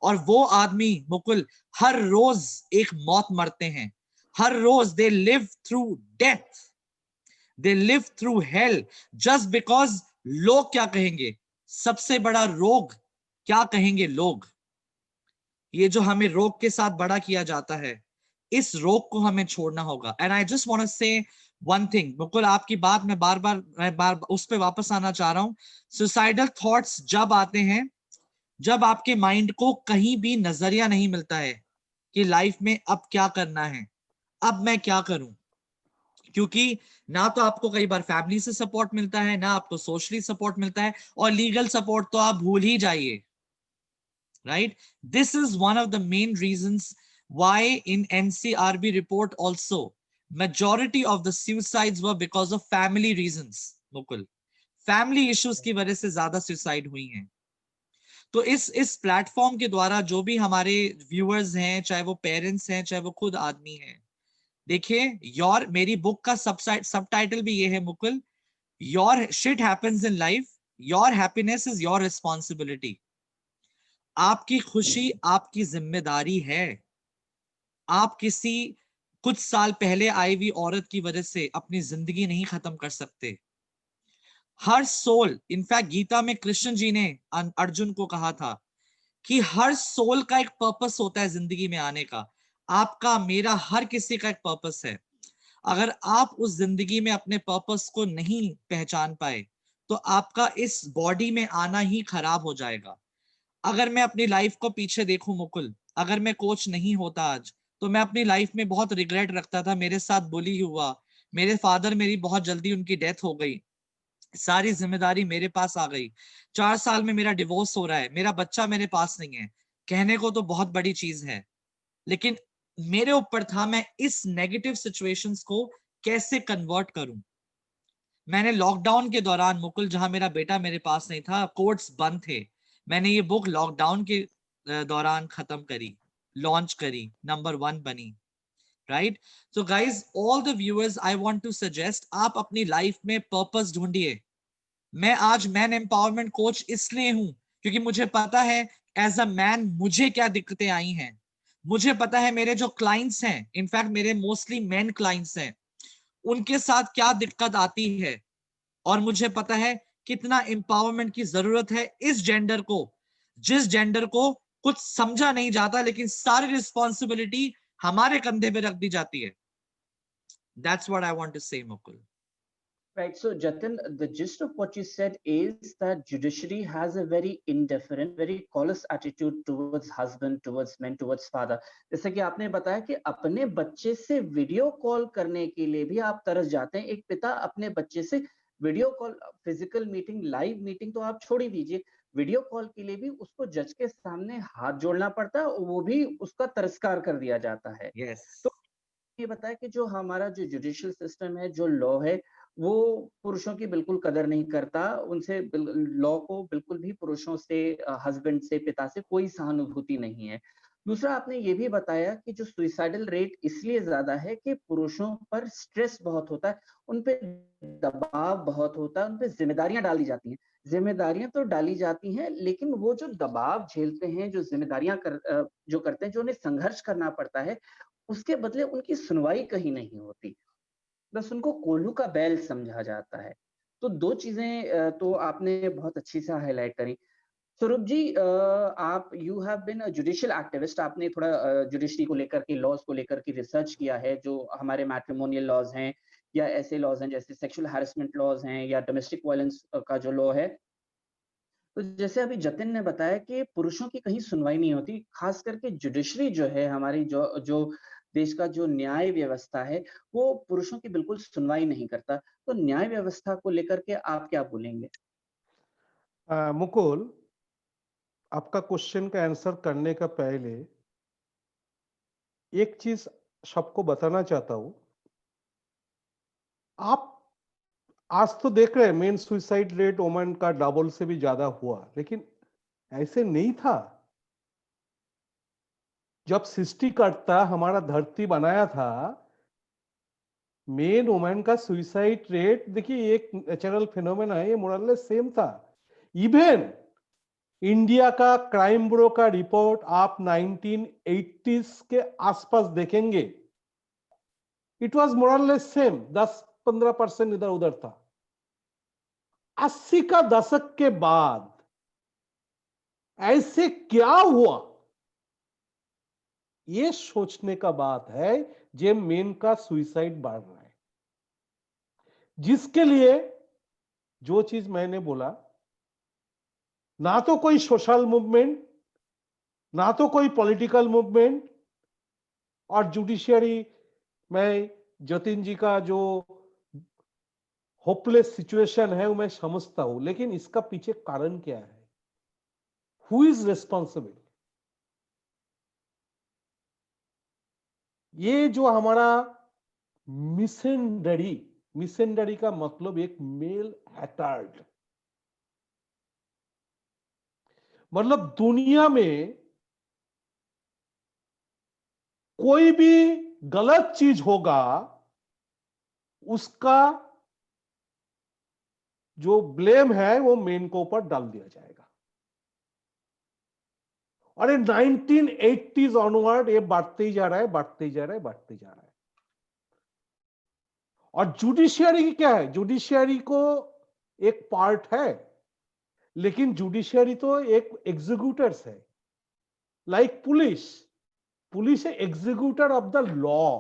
और वो आदमी मुकुल हर रोज एक मौत मरते हैं, हर रोज they live through death, they live through hell, just because लोग क्या कहेंगे, सबसे बड़ा रोग क्या कहेंगे लोग। ये जो हमें रोग के साथ बड़ा किया जाता है, इस रोग को हमें छोड़ना होगा। And I just want to say one thing Mukul, आपकी बात मैं बार उस पे वापस आना चाह रहा हूं। सुसाइडल थॉट्स जब आते हैं, जब आपके माइंड को कहीं भी नजरिया नहीं मिलता है कि लाइफ में अब क्या करना है, अब मैं क्या करूं, क्योंकि ना तो आपको कई बार फैमिली से सपोर्ट मिलता है, ना आपको सोशली सपोर्ट मिलता है, और लीगल सपोर्ट तो आप भूल ही जाइए। Right? This is one of the main reasons why in NCRB report also, majority of the suicides were because of family reasons. Mukul, family issues की वजह से ज्यादा सुसाइड हुई हैं। तो इस प्लेटफॉर्म के द्वारा जो भी हमारे व्यूअर्स हैं, चाहे वो पेरेंट्स हैं, चाहे वो खुद आदमी हैं, देखिए मेरी बुक का सबटाइटल भी ये है Mukul, your shit happens in life, your happiness is your responsibility. आपकी खुशी आपकी जिम्मेदारी है। आप किसी कुछ साल पहले आई हुई औरत की वजह से अपनी जिंदगी नहीं खत्म कर सकते। हर सोल, इनफैक्ट गीता में कृष्ण जी ने अर्जुन को कहा था कि हर सोल का एक पर्पस होता है जिंदगी में आने का। आपका, मेरा, हर किसी का एक पर्पस है। अगर आप उस जिंदगी में अपने पर्पस को नहीं पहचान पाए, तो आपका इस बॉडी में आना ही खराब हो जाएगा। अगर मैं अपनी लाइफ को पीछे देखूं मुकुल, अगर मैं कोच नहीं होता आज, तो मैं अपनी लाइफ में बहुत रिग्रेट रखता था। मेरे साथ बुली हुआ, मेरे फादर, मेरी बहुत जल्दी उनकी डेथ हो गई, सारी जिम्मेदारी मेरे पास आ गई। 4 साल में मेरा डिवोर्स हो रहा है, मेरा बच्चा मेरे पास नहीं है। कहने को तो बहुत बड़ी चीज है, लेकिन मेरे ऊपर था मैं इस नेगेटिव सिचुएशंस को कैसे कन्वर्ट करूं। मैंने लॉकडाउन के दौरान मुकुल, जहां मेरा बेटा मेरे पास नहीं था, कोर्ट्स बंद थे, मैंने ये बुक लॉकडाउन के दौरान खत्म करी, लॉन्च करी, नंबर 1 बनी। Right? So guys, all the viewers, I want to suggest, आप अपनी लाइफ में पर्पस ढूंढिए। मैं आज मैन एम्पावरमेंट कोच इसलिए हूं क्योंकि मुझे पता है एज अ मैन मुझे क्या दिक्कतें आई हैं। मुझे पता है मेरे जो क्लाइंट्स हैं, इनफैक्ट मेरे मोस्टली मेन क्लाइंट्स हैं, उनके साथ क्या दिक्कत आती है, और मुझे पता है कितना एम्पावरमेंट की जरूरत है इस जेंडर को, जिस जेंडर को कुछ समझा नहीं जाता, लेकिन सारी रिस्पॉन्सिबिलिटी हमारे कंधे पे रख दी जाती है। That's what I want to say, Mukul. Right. So, Jatin, the gist of what you said is that judiciary has a very indifferent, very callous attitude towards husband, towards men, towards father. जैसे कि आपने बताया कि अपने बच्चे से video call करने के लिए भी आप तरस जाते हैं। एक पिता अपने बच्चे से video call, physical meeting, live meeting तो आप छोड़ ही दीजिए, वीडियो कॉल के लिए भी उसको जज के सामने हाथ जोड़ना पड़ता है, और वो भी उसका तिरस्कार कर दिया जाता है। Yes. तो ये बताया कि जो हमारा जो जुडिशियल सिस्टम है, जो लॉ है, वो पुरुषों की बिल्कुल कदर नहीं करता। उनसे लॉ को बिल्कुल भी पुरुषों से, हस्बैंड से, पिता से कोई सहानुभूति नहीं है। दूसरा, आपने ये भी बताया कि जो सुइसाइडल रेट इसलिए ज्यादा है कि पुरुषों पर स्ट्रेस बहुत होता है, उन पे दबाव बहुत होता है, उन पे जिम्मेदारियां डाली जाती हैं। जिम्मेदारियां तो डाली जाती हैं, लेकिन वो जो दबाव झेलते हैं, जो जिम्मेदारियां जो करते हैं, जो उन्हें संघर्ष करना पड़ता है, उसके बदले उनकी सुनवाई कहीं नहीं होती। बस उनको कोल्हू का बैल समझा जाता है। तो 2 चीज़ें तो आपने बहुत अच्छी से हाइलाइट करी। स्वरूप जी, आप you have been a judicial activist, आपने थोड़ा जुडिशरी को लेकर के, लॉज़ को लेकर के रिसर्च किया है, जो हमारे मैट्रिमोनियल लॉज़ हैं या ऐसे लॉज़ हैं जैसे सेक्सुअल हैरेसमेंट लॉज़ हैं या डोमेस्टिक वायलेंस का जो लॉ है। तो जैसे अभी जतिन ने बताया कि पुरुषों की कहीं सुनवाई नहीं होती, खास करके जुडिशरी जो है हमारी, जो जो देश का जो न्याय व्यवस्था है, वो पुरुषों की बिल्कुल सुनवाई नहीं करता। तो न्याय व्यवस्था को लेकर के आप क्या बोलेंगे? मुकुल, आपका क्वेश्चन का आंसर करने का पहले एक चीज सबको बताना चाहता हूं। आप आज तो देख रहे हैं मेन सुसाइड रेट वुमेन का डबल से भी ज्यादा हुआ, लेकिन ऐसे नहीं था। जब सृष्टिकर्ता हमारा धरती बनाया था, मेन वुमेन का सुसाइड रेट, देखिए एक नेचुरल फिनोमेना है, ये मोरलेस सेम था। इवन इंडिया का क्राइम ब्यूरो का रिपोर्ट आप 1980s के आसपास देखेंगे, इट वाज मोरलेस सेम, 10-15% इधर उधर था। 80 का दशक के बाद ऐसे क्या हुआ, ये सोचने का बात है। जे मेन का सुसाइड बढ़ रहा है, जिसके लिए जो चीज मैंने बोला, ना तो कोई सोशल मूवमेंट, ना तो कोई पॉलिटिकल मूवमेंट, और जुडिशियरी, मैं जतिन जी का जो होपलेस सिचुएशन है वो मैं समझता हूं, लेकिन इसका पीछे कारण क्या है? Who is responsible? ये जो हमारा मिसेंडरी, मिसेंडरी का मतलब एक मेल हैटार्ड, मतलब दुनिया में कोई भी गलत चीज होगा, उसका जो ब्लेम है वो मेन को ऊपर डाल दिया जाएगा। और ये 1980s ऑनवर्ड ये बढ़ते ही जा रहा है, बढ़ते ही जा रहा है, बढ़ते ही जा रहा है। और जुडिशियरी की क्या है? जुडिशियरी को एक पार्ट है, लेकिन जुडिशियरी तो एक एग्जीक्यूटर्स है, लाइक पुलिस। पुलिस है executor of the law.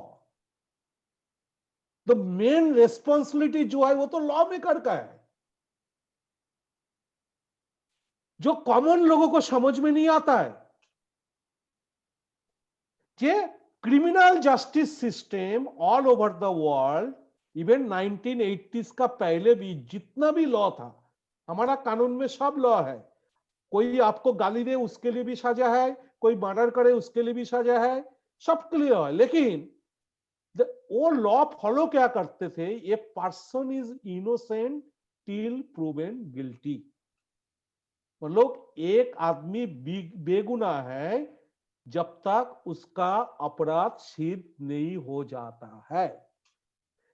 The main responsibility जो है वो तो लॉ मेकर का है, जो कॉमन लोगों को समझ में नहीं आता है। जे criminal justice system all over the world, even 1980s का पहले भी जितना भी लॉ था, हमारा कानून में सब लॉ है। कोई आपको गाली दे उसके लिए भी सजा है, कोई मर्डर करे उसके लिए भी सजा है, सब क्लियर है। लेकिन वो लॉ फॉलो क्या करते थे? A person is innocent till proven guilty, मतलब एक आदमी बेगुनाह है जब तक उसका अपराध सिद्ध नहीं हो जाता है।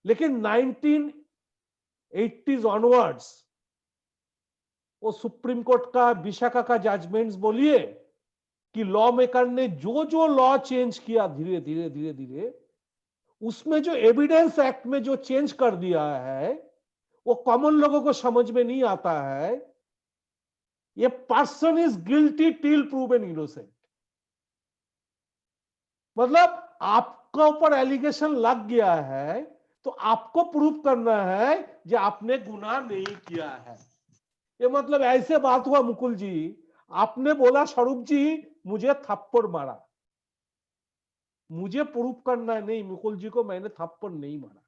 लेकिन 1980s ऑनवर्ड्स वो सुप्रीम कोर्ट का विशाखा का जजमेंट्स बोलिए कि लॉ मेकर ने जो जो लॉ चेंज किया धीरे धीरे धीरे धीरे, उसमें जो एविडेंस एक्ट में जो चेंज कर दिया है वो कॉमन लोगों को समझ में नहीं आता है। ये person is guilty till proven innocent, मतलब आपका ऊपर एलिगेशन लग गया है तो आपको प्रूव करना है जो आपने गुनाह नहीं किया है। ये मतलब ऐसे बात हुआ मुकुल जी, आपने बोला स्वरूप जी मुझे थप्पड़ मारा, मुझे प्रूव करना नहीं मुकुल जी को मैंने थप्पड़ नहीं मारा।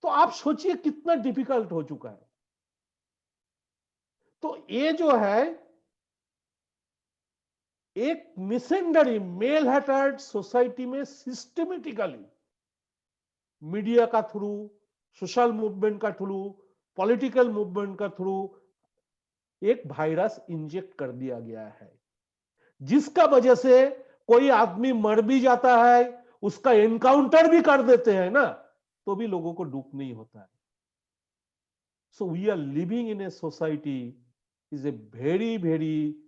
तो आप सोचिए कितना डिफिकल्ट हो चुका है। तो ये जो है एक मिसेंडरी मेल हैटर्ड सोसाइटी में सिस्टमेटिकली मीडिया का थ्रू, सोशल मूवमेंट का थ्रू, पॉलिटिकल मूवमेंट का थ्रू एक वायरस इंजेक्ट कर दिया गया है, जिसका वजह से कोई आदमी मर भी जाता है, उसका एनकाउंटर भी कर देते हैं ना, तो भी लोगों को दुख नहीं होता है। So we are living in a society is a very very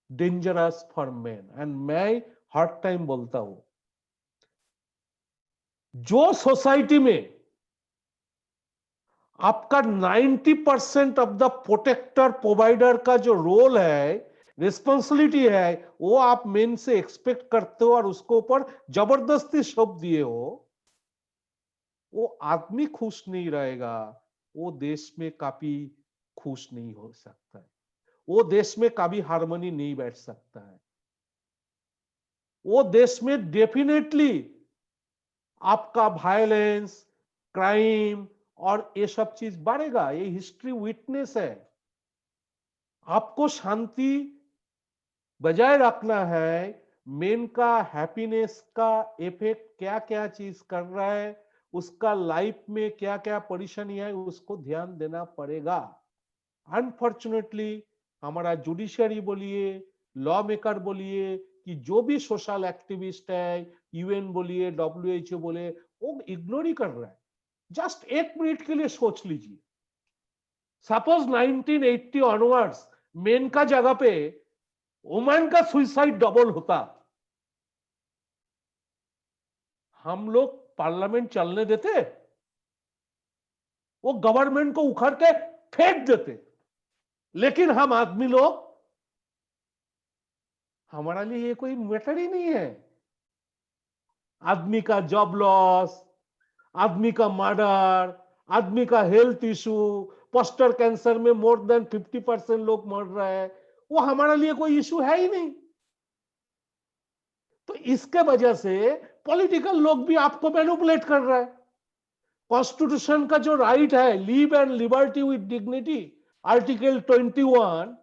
dangerous for man. And मैं हर टाइम बोलता हूं, जो सोसाइटी में आपका 90% ऑफ द प्रोटेक्टर प्रोवाइडर का जो रोल है, रिस्पॉन्सिबिलिटी है, वो आप मेन से एक्सपेक्ट करते हो और उसको ऊपर जबरदस्ती शब्द दिए हो, वो आदमी खुश नहीं रहेगा, वो देश में काफी खुश नहीं हो सकता है, वो देश में कभी हार्मनी नहीं बैठ सकता है, वो देश में डेफिनेटली आपका वायलेंस, क्राइम और ये सब चीज बढ़ेगा। ये हिस्ट्री विटनेस है। आपको शांति बजाय रखना है, मेन का हैप्पीनेस का इफेक्ट क्या क्या चीज कर रहा है, उसका लाइफ में क्या क्या परेशानी है, उसको ध्यान देना पड़ेगा। अनफॉर्चुनेटली हमारा जुडिशियरी बोलिए, लॉ मेकर बोलिए, कि जो भी सोशल एक्टिविस्ट है, यूएन बोलिए, WHO बोले, वो इग्नोर ही कर रहा है। जस्ट 1 मिनट के लिए सोच लीजिए, सपोज 1980 ऑनवर्ड्स मेन का जगह पे वुमेन का सुसाइड डबल होता, हम लोग पार्लियामेंट चलने देते? वो गवर्नमेंट को उखाड़ के फेंक देते। लेकिन हम आदमी लोग, हमारा लिए ये कोई मैटर ही नहीं है। आदमी का जॉब लॉस, आदमी का मर्डर, आदमी का हेल्थ इशू, पोस्टर कैंसर में मोर देन 50% लोग मर रहे हैं, वो हमारा लिए कोई इशू है ही नहीं। तो इसके वजह से पॉलिटिकल लोग भी आपको मैनिपुलेट कर रहे हैं। कॉन्स्टिट्यूशन का जो राइट है, live and liberty with dignity, article 21,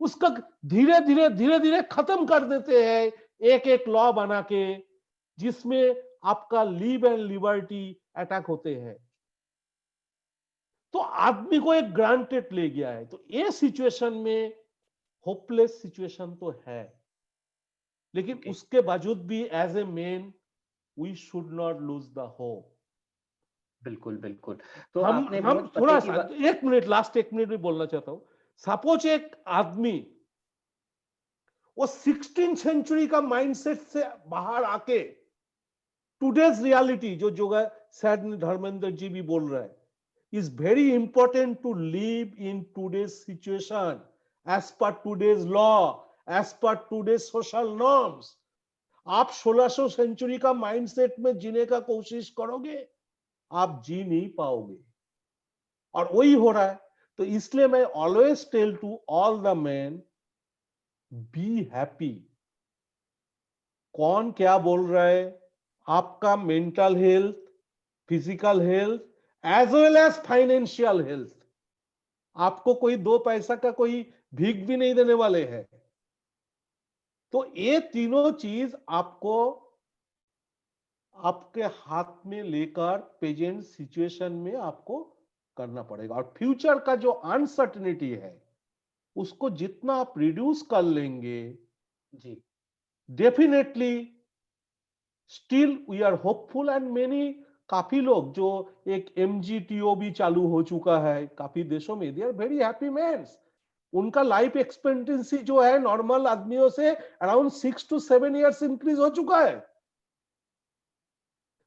उसका धीरे धीरे खत्म कर देते हैं एक एक लॉ बना के, जिसमें आपका लिव एंड लिबर्टी अटैक होते हैं। तो आदमी को एक ग्रांटेड ले गया है। तो ये सिचुएशन में होपलेस सिचुएशन तो है, लेकिन उसके बावजूद भी as a man we should not lose the hope. बिल्कुल बिल्कुल। तो हम आपने हम बहुत थोड़ा पते की सा 1 मिनट, लास्ट 1 मिनट में बोलना चाहता हूं। सपोज एक आदमी वो 16th सेंचुरी का माइंडसेट से बाहर आके टुडेज रियलिटी, जो जोगा सैड धर्मेंद्र जी भी बोल रहे हैं, is very important to live in today's situation, as per today's law, as per today's social norms. आप 1600 सेंचुरी का माइंडसेट में जीने का कोशिश करोगे, आप जी नहीं पाओगे, और वही हो रहा है। तो इसलिए मैं always tell to all the man, be happy. कौन क्या बोल रहा है, आपका mental health, physical health as well as financial health, आपको कोई 2 पैसा का कोई भीख भी नहीं देने वाले हैं। तो ये तीनों चीज आपको आपके हाथ में लेकर प्रेजेंट सिचुएशन में आपको करना पड़ेगा। और फ्यूचर का जो अनसर्टेनिटी है, उसको जितना आप रिड्यूस कर लेंगे, जी, definitely still we are hopeful. And many, काफी लोग जो एक MGTO भी चालू हो चुका है काफी देशों में, they are very happy mans. उनका लाइफ एक्सपेक्टेंसी जो है नॉर्मल आदमियों से अराउंड 6 to 7 years इंक्रीज हो चुका है।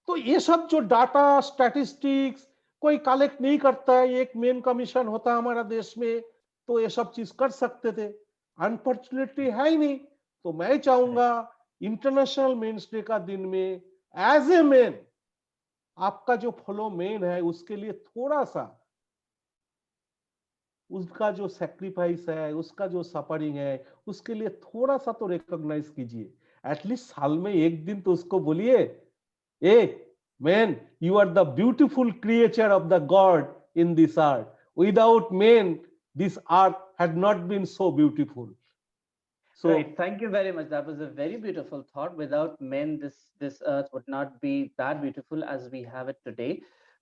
तो ये सब जो डाटा स्टैटिस्टिक्स कोई कलेक्ट नहीं करता है, एक मेन कमीशन होता है हमारा देश में, तो ये सब चीज कर सकते थे। अनफॉर्चुनेटली है ही नहीं। तो मैं चाहूंगा इंटरनेशनल मेंस डे का दिन में एज ए मैन, आपका जो फॉलो मेन है उसके लिए थोड़ा सा, उसका जो सेक्रीफाइस है, उसका जो सफरिंग है, उसके लिए थोड़ा सा तो रिकॉग्नाइज कीजिए। एटलीस्ट साल में एक दिन तो उसको बोलिए, a man, you are the beautiful creature of the God in this earth, without man this earth had not been so beautiful. So, right. Thank you very much. That was a very beautiful thought. Without men, this earth would not be that beautiful as we have it today.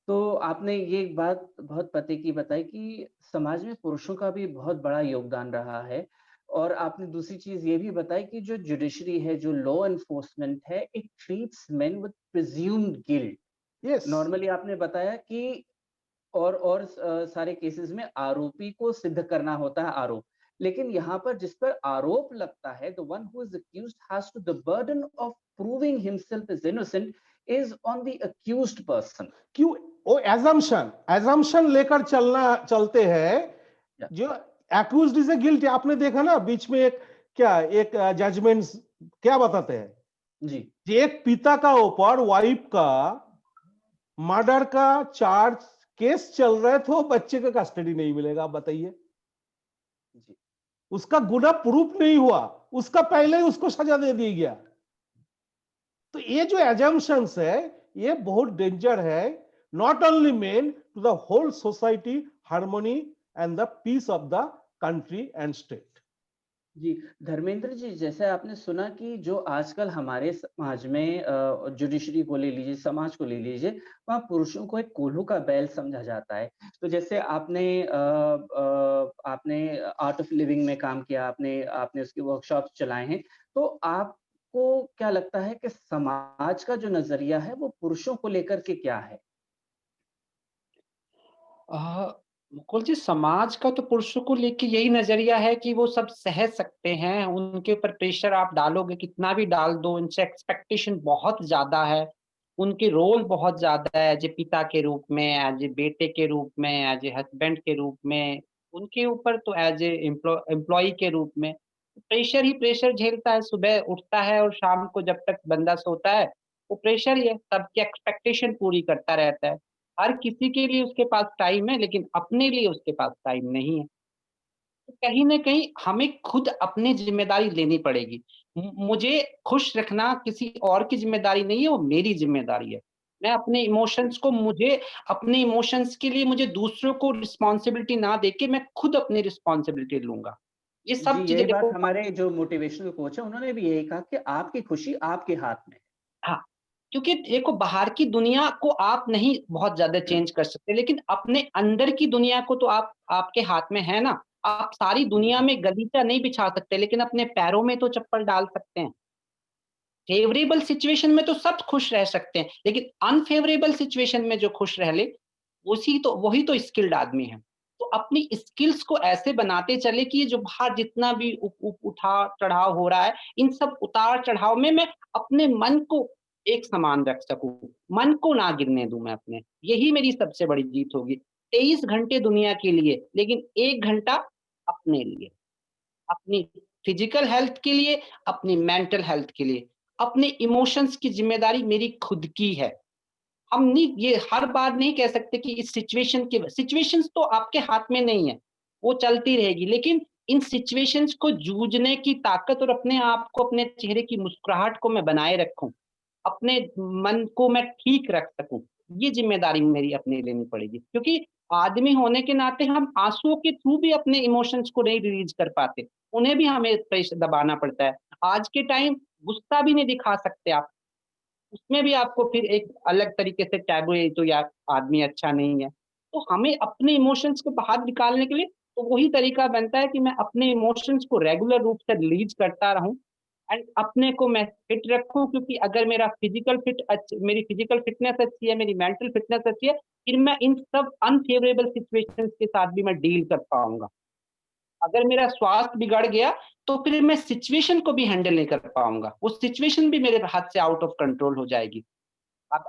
तो आपने ये एक बात बहुत पते की बताई कि समाज में पुरुषों का भी बहुत बड़ा योगदान रहा है। और आपने दूसरी चीज ये भी बताई कि जो जुडिशरी है, जो लॉ एनफोर्समेंट है, it treats main with presumed guilt. yes, normally आपने बताया कि और सारे केसेस में आरोपी को सिद्ध करना होता है आरोप, लेकिन यहाँ पर जिस पर आरोप लगता है, the one who is accused has to the burden of proving himself is innocent is on the accused person. क्यों वो एजम्पशन लेकर चलते हैं, Yeah. जो एक्यूज्ड इज गिल्टी। आपने देखा ना बीच में एक जजमेंट क्या बताते हैं जी, कि एक पिता का ऊपर वाइफ का मर्डर का चार्ज केस चल रहा है तो बच्चे का कस्टडी नहीं मिलेगा। आप बताइए, जी, उसका गुना प्रूफ नहीं हुआ, उसका पहले ही उसको सजा दे दी गया। तो ये जो एजम्पशंस है ये बहुत डेंजर है, not only man to the whole society harmony and the peace of the country and state. जी। धर्मेंद्र जी, जैसे आपने सुना कि जो आजकल हमारे समाज में जुडिशरी को ले लीजिए, समाज को ले लीजिए, वहाँ पुरुषों को एक कोल्हू का बैल समझा जाता है। तो जैसे आपने आर्ट ऑफ लिविंग में काम किया, आपने उसके वर्कशॉप्स चलाए हैं, तो आपको क्या लगता है कि समाज का जो नज़रिया है वो पुरुषों को लेकर के क्या है? मुकुल जी, समाज का तो पुरुषों को लेके यही नजरिया है कि वो सब सह सकते हैं, उनके ऊपर प्रेशर आप डालोगे कितना भी डाल दो, उनसे एक्सपेक्टेशन बहुत ज्यादा है, उनके रोल बहुत ज्यादा है, एज ए पिता के रूप में, एज ए बेटे के रूप में, एज ए हस्बैंड के रूप में, उनके ऊपर तो एज ए एम्प्लॉय के रूप में प्रेशर ही प्रेशर झेलता है। सुबह उठता है और शाम को जब तक बंदा सोता है वो प्रेशर ही है, सबकी एक्सपेक्टेशन पूरी करता रहता है। हर किसी के लिए उसके पास टाइम है, लेकिन अपने लिए उसके पास टाइम नहीं है। तो कहीं न कहीं हमें खुद अपनी ज़िम्मेदारी लेनी पड़ेगी। मुझे खुश रखना किसी और की ज़िम्मेदारी नहीं है, वो मेरी ज़िम्मेदारी है। मैं अपने इमोशंस के लिए मुझे दूसरों को रिस्पॉन्सिबिलिटी ना देके मैं खुद अपनी रिस्पॉन्सिबिलिटी लूँगा। ये जी, सब यही चीज़ें बात देखो। हमारे जो मोटिवेशनल कोच हैं, उन्होंने भी यही कहा कि आपकी खुशी आपके हाथ में है। हाँ, क्योंकि देखो बाहर की दुनिया को आप नहीं बहुत ज़्यादा चेंज कर सकते, लेकिन अपने अंदर की दुनिया को तो आपके हाथ में है ना। आप सारी दुनिया जी, में गलीचा नहीं बिछा सकते, लेकिन अपने पैरों में तो चप्पल डाल सकते हैं। फ़ेवरेबल सिचुएशन में तो सब खुश रह सकते हैं, लेकिन अनफ़ेवरेबल सिचुएशन में जो खुश रह ले, वही तो स्किल्ड आदमी है। तो अपनी स्किल्स को ऐसे बनाते चले कि ये जो बाहर जितना भी उठा-चढ़ाव हो रहा है, इन सब उतार-चढ़ाव में मैं अपने मन को एक समान रख सकूँ, मन को ना गिरने दूँ मैं अपने। यही मेरी सबसे बड़ी जीत होगी। 23 घंटे दुनिया के लिए, लेकिन 1 घंटा अपने लिए। अपनी फिजिकल हेल्थ के लिए, अपनी मेंटल हेल्थ के लिए, अपने इमोशंस की ज़िम्मेदारी मेरी खुद की है। हम नहीं ये हर बार नहीं कह सकते कि इस सिचुएशंस तो आपके हाथ में नहीं है, वो चलती रहेगी, लेकिन इन सिचुएशंस को जूझने की ताकत और अपने आप को, अपने चेहरे की मुस्कुराहट को मैं बनाए रखूँ, अपने मन को मैं ठीक रख सकूँ, ये ज़िम्मेदारी मेरी अपने लेनी पड़ेगी। क्योंकि आदमी होने के नाते हम आँसुओं के थ्रू भी अपने इमोशंस को नहीं रिलीज़ कर पाते, उन्हें भी हमें प्रेशर दबाना पड़ता है। आज के टाइम गुस्सा भी नहीं दिखा सकते आप। उसमें भी आपको फिर एक अलग तरीके से टैबू है, तो यार आदमी अच्छा नहीं है। तो हमें अपने इमोशंस को बाहर निकालने के लिए तो वही तरीका बनता है कि मैं अपने इमोशंस को रेगुलर रूप से रिलीज़ करता रहूँ एंड अपने को मैं फिट रखूँ, क्योंकि अगर मेरी फिजिकल फिटनेस अच्छी है, मेरी मेंटल फिटनेस अच्छी है, फिर मैं इन सब अनफेवरेबल सिचुएशंस के साथ भी मैं डील कर पाऊँगा। अगर मेरा स्वास्थ्य बिगड़ गया, तो फिर मैं सिचुएशन को भी हैंडल नहीं कर पाऊँगा। वो सिचुएशन भी मेरे हाथ से आउट ऑफ कंट्रोल हो जाएगी। अब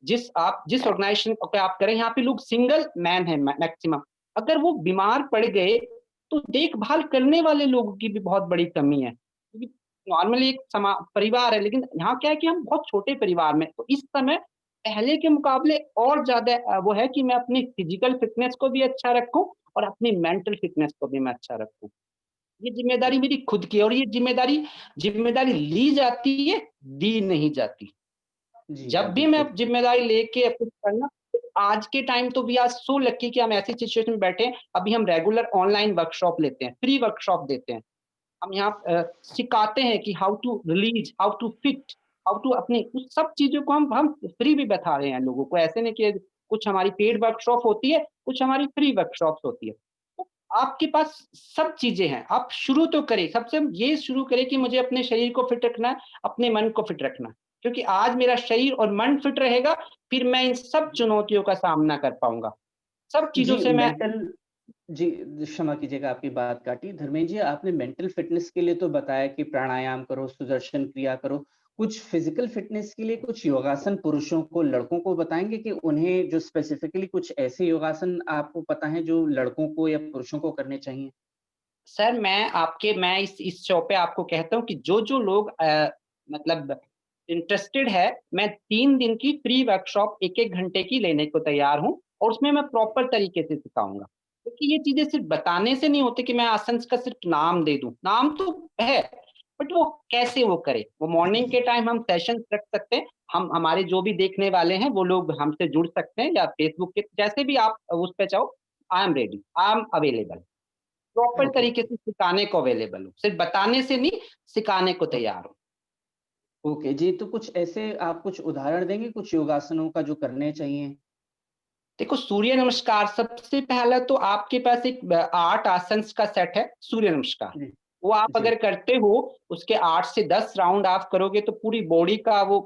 जिस ऑर्गेनाइजेशन पे आप करें, यहाँ पे लोग सिंगल मैन है मैक्सिमम। अगर वो बीमार पड़ गए, तो देखभाल करने वाले लोगों की भी बहुत बड़ी कमी है। क्योंकि नॉर्मली एक परिवार है, लेकिन यहाँ क्या है कि हम बहुत छोटे परिवार में, तो इस समय पहले के मुकाबले और ज़्यादा वो है कि मैं अपनी फिजिकल फिटनेस को भी अच्छा रखूँ और अपनी मेंटल फिटनेस को भी मैं अच्छा रखूँ। ये ज़िम्मेदारी मेरी खुद की है और ये ज़िम्मेदारी ली जाती है, दी नहीं जाती। जी, जब भी मैं बिल्कुल। ज़िम्मेदारी लेके कुछ करना, तो आज के टाइम तो वी आर सो लकी कि हम ऐसी सिचुएशन में बैठे हैं, अभी हम रेगुलर ऑनलाइन वर्कशॉप लेते हैं, फ्री वर्कशॉप देते हैं। हम यहाँ सिखाते हैं कि how to release, how to fit, how to अपनी उस सब चीज़ों को हम फ्री भी बता रहे हैं लोगों को। ऐसे नहीं कि कुछ हमारी पेड वर्कशॉप होती है, कुछ हमारी फ्री वर्कशॉप्स होती है। तो आपके पास सब चीज़ें हैं, आप शुरू तो करें, सबसे ये शुरू करें कि मुझे अपने शरीर को फिट रखना है, अपने मन को फिट रखना है। क्योंकि आज मेरा शरीर और मन फिट रहेगा, फिर मैं इन सब चुनौतियों का सामना कर पाऊँगा। सब चीज़ों जी, से मैं जी, क्षमा कीजिएगा आपकी बात काटी। धर्मेंद्र जी, आपने मेंटल फिटनेस के लिए तो बताया कि प्राणायाम करो, सुदर्शन क्रिया करो। कुछ फिज़िकल फिटनेस के लिए कुछ योगासन पुरुषों को, लड़कों को बताएँगे कि उन्हें जो स्पेसिफिकली कुछ ऐसे योगासन आपको पता है जो लड़कों को या पुरुषों को करने चाहिए? सर मैं इस शो पे आपको कहता हूँ कि जो लोग मतलब इंटरेस्टेड है, मैं 3 दिन की फ्री वर्कशॉप 1-1 घंटे की लेने को तैयार हूँ और उसमें मैं प्रॉपर तरीके से सिखाऊँगा। क्योंकि ये चीज़ें सिर्फ़ बताने से नहीं होती कि मैं आसन्स का सिर्फ़ नाम दे दूँ। नाम तो है, बट वो कैसे वो करे? वो मॉर्निंग के टाइम हम सेशंस रख सकते हैं। हम हमारे जो भी देखने वाले हैं, वो लोग हमसे जुड़ सकते हैं या फेसबुक के जैसे भी आप उस पे चाहो, I am ready, I am available. Proper okay, तरीके से सिखाने को अवेलेबल हूँ। सिर्फ़ बताने से नहीं, सिखाने को ओके, तैयार हूँ। ओके। जी, तो कुछ ऐसे आप कुछ उदाहरण देंगे कुछ योगासनों का जो करने चाहिए? देखो सूर्य नमस्कार सबसे पहला तो आपके पास एक 8 आसन्स का सेट है सूर्य नमस्कार। जी, वो आप जी, अगर करते हो, उसके 8 से 10 राउंड आप करोगे तो पूरी बॉडी का वो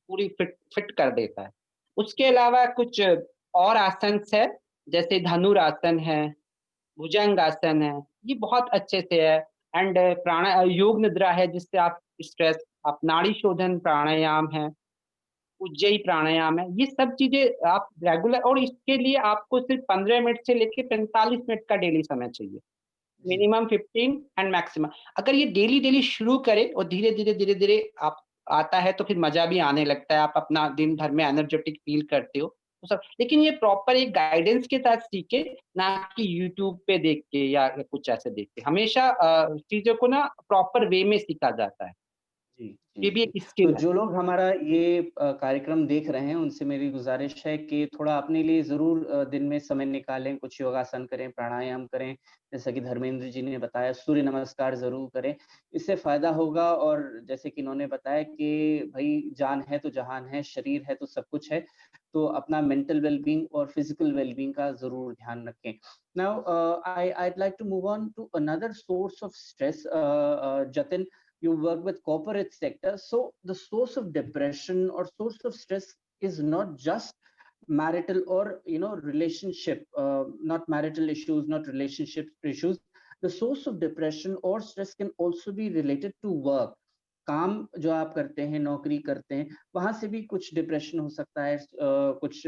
पूरी फिट कर देता है। उसके अलावा कुछ और आसन्स है, जैसे धनुरासन है, भुजंगासन है, ये बहुत अच्छे से है एंड योग निद्रा है जिससे आप स्ट्रेस आप नाड़ी शोधन प्राणायाम है, उज्जयी प्राणायाम है, ये सब चीज़ें आप रेगुलर और इसके लिए आपको सिर्फ़ 15 मिनट से लेके 45 मिनट का डेली समय चाहिए। जी। मिनिमम 15 एंड मैक्सिमम अगर ये डेली शुरू करें और धीरे-धीरे आप आता है तो फिर मज़ा भी आने लगता है, आप अपना दिन भर में एनर्जेटिक फ़ील करते हो, तो सब लेकिन ये प्रॉपर एक गाइडेंस के साथ सीखें, ना कि यूट्यूब पे देख के या कुछ ऐसे देख के। हमेशा चीज़ों को ना प्रॉपर वे में सीखा जाता है। जी, जी, ये भी जी। एक तो स्किल है। जो लोग हमारा ये कार्यक्रम देख रहे हैं, उनसे मेरी गुज़ारिश है कि थोड़ा अपने लिए ज़रूर दिन में समय निकालें, कुछ योगासन करें, प्राणायाम करें। जैसा कि धर्मेंद्र जी ने बताया, सूर्य नमस्कार ज़रूर करें। इससे फ़ायदा होगा और जैसे कि इन्होंने बताया कि भई जान है तो जहान है, शरीर है तो सब कुछ है। तो अपना मेंटल वेल-बीइंग और फिज़िकल वेल-बीइंग का ज़रूर ध्यान रखें। Now, I'd like to move on to another source of stress, Jatin. You work with corporate sector, so the source of depression or source of stress is not just marital or relationship, not marital issues, not relationship issues. The source of depression or stress can also be related to work. काम जो आप करते हैं, नौकरी करते हैं, वहां से भी कुछ डिप्रेशन हो सकता है, कुछ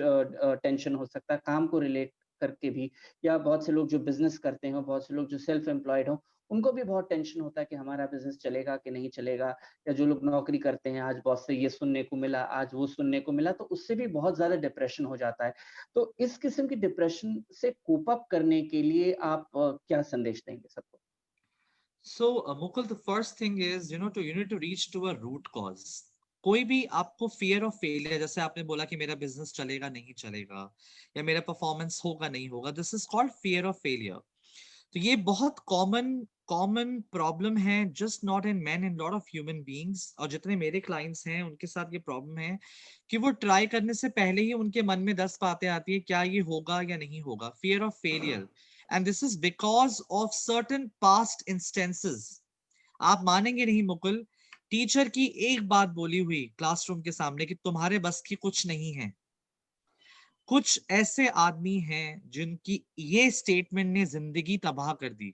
टेंशन हो सकता है काम को रिलेट करके भी, या बहुत से लोग जो बिजनेस करते हैं, बहुत से लोग जो सेल्फ एम्प्लॉयड हो, उनको भी बहुत टेंशन होता है कि हमारा बिज़नेस चलेगा कि नहीं चलेगा, या जो लोग नौकरी करते हैं, आज बॉस से ये सुनने को मिला, आज वो सुनने को मिला, तो उससे भी बहुत ज़्यादा डिप्रेशन हो जाता है। तो इस किस्म की डिप्रेशन से कोप अप करने के लिए आप क्या संदेश देंगे सबको? So, Mukul, the first thing is, you need to reach to a root cause. कोई भी आपको फियर ऑफ फेलियर, जैसे आपने बोला कि मेरा बिजनेस चलेगा नहीं चलेगा या मेरा परफॉर्मेंस होगा नहीं होगा, this is called fear of failure. तो ये बहुत कॉमन कॉमन प्रॉब्लम है, just not in man, in lot of human beings. और जितने मेरे क्लाइंट्स हैं उनके साथ ये प्रॉब्लम है कि वो ट्राई करने से पहले ही उनके मन में 10 बातें आती है, क्या ये होगा या नहीं होगा, fear of failure. And this is because of certain past instances. आप मानेंगे नहीं मुकुल, टीचर की एक बात बोली हुई क्लासरूम के सामने कि तुम्हारे बस की कुछ नहीं है, कुछ ऐसे आदमी हैं जिनकी ये स्टेटमेंट ने जिंदगी तबाह कर दी।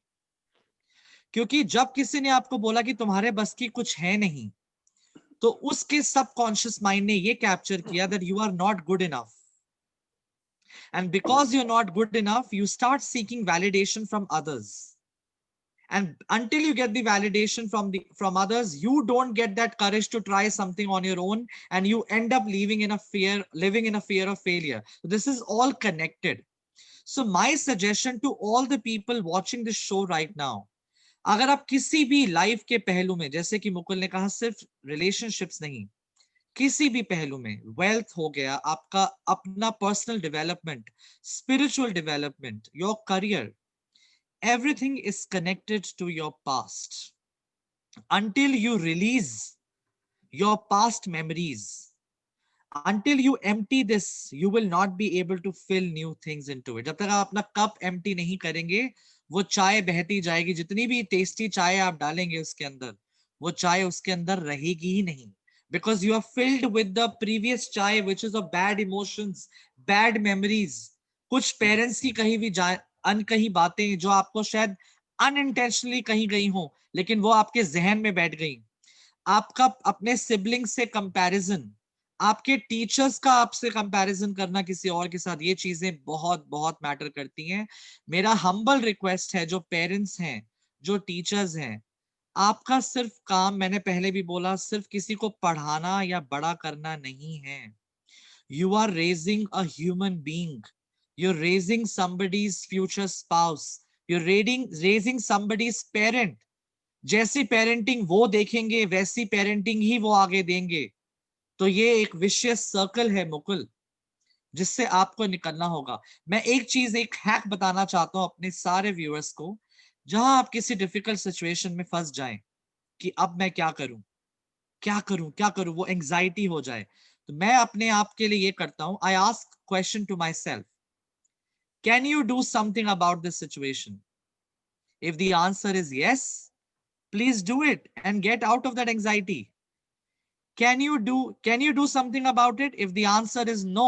क्योंकि जब किसी ने आपको बोला कि तुम्हारे बस की कुछ है नहीं, तो उसके सबकॉन्शियस माइंड ने ये कैप्चर किया that you are not good enough, and because you are not good enough you start seeking validation from others, and until you get the validation from others, you don't get that courage to try something on your own, and you end up living in a fear of failure. So this is all connected. So my suggestion to all the people watching this show right now, अगर आप किसी भी life के पहलू में, जैसे कि मुकुल ने कहा, सिर्फ रिलेशनशिप्स नहीं, किसी भी पहलू में, वेल्थ हो गया, आपका अपना personal development, spiritual development, your career, everything is connected to your past. Until you release your past memories, until you empty this, you will not be able to fill new things into it. जब तक आप अपना cup empty नहीं करेंगे, वो चाय बहती जाएगी, जितनी भी टेस्टी चाय आप डालेंगे उसके अंदर, वो चाय उसके अंदर रहेगी ही नहीं, because you are filled with the previous chai which is of bad emotions, bad memories, कुछ पेरेंट्स की कही हुई अनकही बातें जो आपको शायद अनइंटेंशनली कही गई हो, लेकिन वो आपके जहन में बैठ गई, आपका अपने सिबलिंग से कंपैरिजन, आपके टीचर्स का आपसे कंपैरिजन करना किसी और के साथ, ये चीजें बहुत बहुत मैटर करती हैं। मेरा हम्बल रिक्वेस्ट है, जो पेरेंट्स हैं, जो टीचर्स हैं, आपका सिर्फ काम, मैंने पहले भी बोला, सिर्फ किसी को पढ़ाना या बड़ा करना नहीं है। You are raising a human being. You're raising somebody's future spouse. You're raising somebody's parent. जैसी पेरेंटिंग वो देखेंगे वैसी पेरेंटिंग ही वो आगे देंगे। तो ये एक विशियस सर्कल है मुकुल, जिससे आपको निकलना होगा। मैं एक चीज, एक हैक बताना चाहता हूं अपने सारे व्यूअर्स को, जहां आप किसी डिफिकल्ट सिचुएशन में फंस जाएं कि अब मैं क्या करूं, क्या करूं, क्या करूं, वो एंजाइटी हो जाए, तो मैं अपने आप के लिए ये करता हूं, I ask question to my self, can you do something about this situation? If the answer is yes, please do it and get out of that anxiety. Can you do something about it? If the answer is no,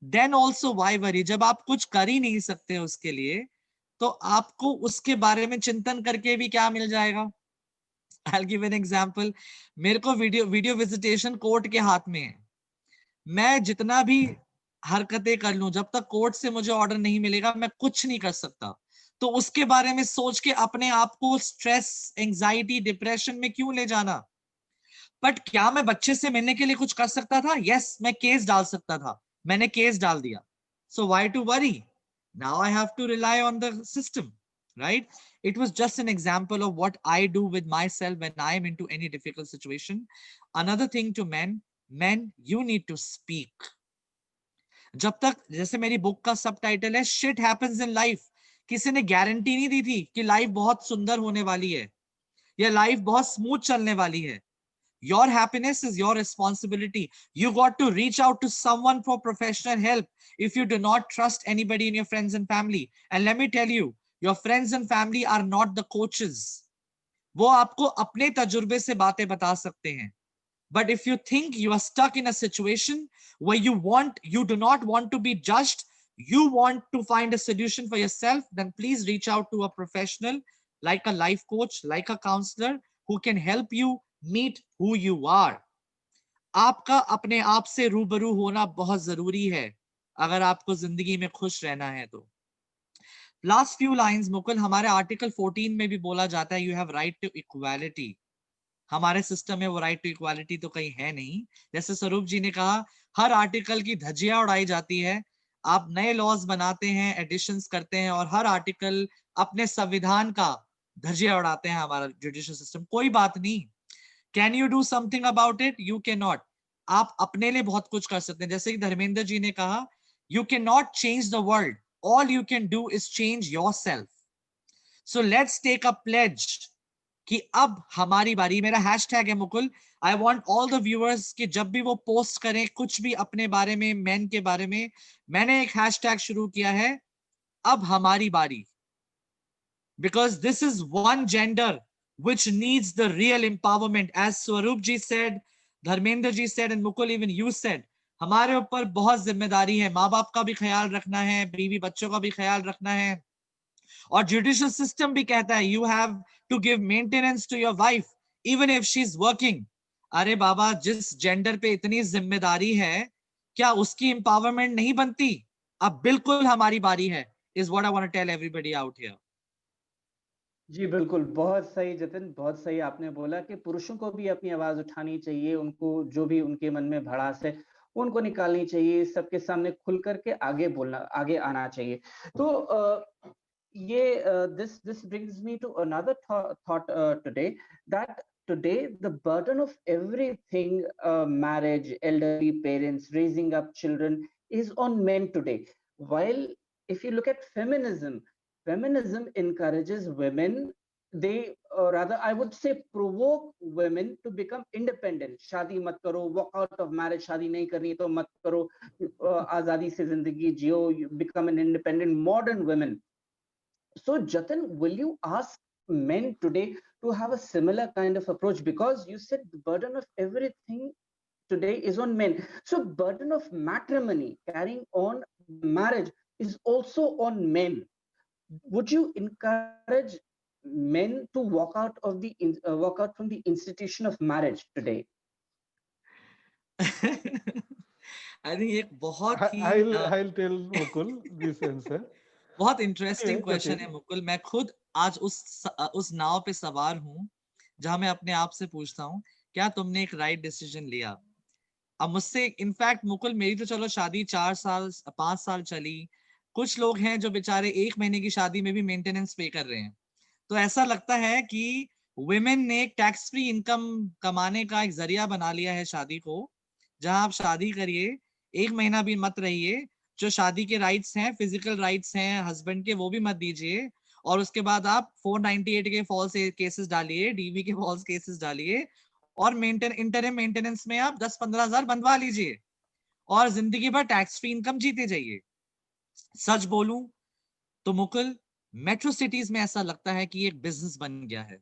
then also why worry? जब आप कुछ कर ही नहीं सकते उसके लिए, तो आपको उसके बारे में चिंतन करके भी क्या मिल जाएगा? I'll give an example. मेरे को वीडियो विजिटेशन कोर्ट के हाथ में है। मैं जितना भी हरकतें कर लूं, जब तक कोर्ट से मुझे ऑर्डर नहीं मिलेगा मैं कुछ नहीं कर सकता। तो उसके बारे में सोच के अपने आप को स्ट्रेस, एंजाइटी, डिप्रेशन में क्यों ले जाना? बट क्या मैं बच्चे से मिलने के लिए कुछ कर सकता था? यस, मैं केस डाल सकता था, मैंने केस डाल दिया। So why to worry? Now I have to rely on the system, right? It was just an example of what I do with myself when I am into any difficult situation. Another thing to men, you need to speak. जब तक, जैसे मेरी book का सब title है shit happens in life, किसी ने guarantee नहीं दी थी कि लाइफ बहुत सुंदर होने वाली है या लाइफ बहुत स्मूथ चलने वाली है। Your happiness is your responsibility. You got to reach out to someone for professional help if you do not trust anybody in your friends and family. And let me tell you, your friends and family are not the coaches. वो आपको अपने तजुर्बे से बातें बता सकते हैं। But if you think you are stuck in a situation where you do not want to be judged, you want to find a solution for yourself, then please reach out to a professional like a life coach, like a counselor who can help you meet who you are. आपका अपने आप से रूबरू होना बहुत जरूरी है अगर आपको जिंदगी में खुश रहना है तो। लास्ट फ्यू लाइंस मुकुल, हमारे आर्टिकल 14 में भी बोला जाता है you have right to equality. हमारे सिस्टम में वो राइट टू इक्वालिटी तो कहीं है नहीं। जैसे स्वरूप जी ने कहा, हर आर्टिकल की धज्जियां उड़ाई जाती है, आप नए लॉज बनाते हैं, एडिशंस करते हैं, और हर आर्टिकल अपने संविधान का धज्जियां उड़ाते हैं हमारा जुडिशियल सिस्टम। कोई बात नहीं, can you do something about it? You can not. आप अपने लिए बहुत कुछ कर सकते हैं। जैसे कि धर्मेंद्र जी ने कहा, you can not change the world, all you can do is change yourself. So let's take a pledge कि अब हमारी बारी। मेरा हैशटैग है Mukul, I want all the viewers कि जब भी वो पोस्ट करें कुछ भी अपने बारे में, मेन के बारे में, मैंने एक हैशटैग शुरू किया है, अब हमारी बारी। Because this is one gender which needs the real empowerment, as Swaroop ji said, Dharmendra ji said, and Mukul, even you said, हमारे ऊपर बहुत जिम्मेदारी है, माँ बाप का भी ख्याल रखना है, बीवी बच्चों का भी ख्याल रखना है, और जुडिशियल सिस्टम भी कहता है you have to give maintenance to your wife even if she is working. अरे बाबा, जिस जेंडर पे इतनी जिम्मेदारी है, क्या उसकी एम्पावरमेंट नहीं बनती? अब बिल्कुल हमारी बारी है, is what I want to tell everybody out here. जी बिल्कुल, बहुत सही जतिन, बहुत सही आपने बोला कि पुरुषों को भी अपनी आवाज उठानी चाहिए, उनको जो भी उनके मन में भड़ास है उनको निकालनी चाहिए, सबके सामने खुल करके आगे बोलना, आगे आना चाहिए। तो ये this brings me to another thought today, that today the burden of everything, marriage, elderly parents, raising up children, is on men today. While if you look at feminism encourages women, they rather I would say provoke women to become independent. शादी मत करो, walk out of marriage, शादी नहीं करनी तो मत करो, आजादी से जिंदगी जियो, you become an independent modern women. So Jatin, will you ask men today to have a similar kind of approach? Because you said the burden of everything today is on men. So burden of matrimony, carrying on marriage, is also on men. would you encourage men to walk out from the institution of marriage today? I think एक बहुत ही I'll tell Mukul this answer. बहुत interesting Okay, question Jatin. है मुकुल। मैं खुद आज उस नाव पे सवार हूँ जहां मैं अपने आप से पूछता हूँ क्या तुमने एक राइट डिसीजन लिया। अब मुझसे इनफैक्ट मुकुल, मेरी तो चलो शादी 5 साल चली, कुछ लोग हैं जो बेचारे 1 महीने की शादी में भी मेंटेनेंस पे कर रहे हैं। तो ऐसा लगता है कि वुमेन ने एक टैक्स फ्री इनकम कमाने का एक जरिया बना लिया है शादी को, जहां आप शादी करिए, 1 महीना भी मत रहिए, जो शादी के राइट्स हैं, फिजिकल राइट्स हैं हस्बैंड के, वो भी मत दीजिए, और उसके बाद आप 498 के फॉल्स केसेस डालिए, डीवी के फॉल्स केसेस डालिए, और इंटरम मेंटेनेंस में आप 10-15 हजार बनवा लीजिए और जिंदगी भर टैक्स फ्री इनकम जीते जाइए। सच बोलूं तो मुकुल, मेट्रो सिटीज में ऐसा लगता है कि एक बिजनेस बन गया है,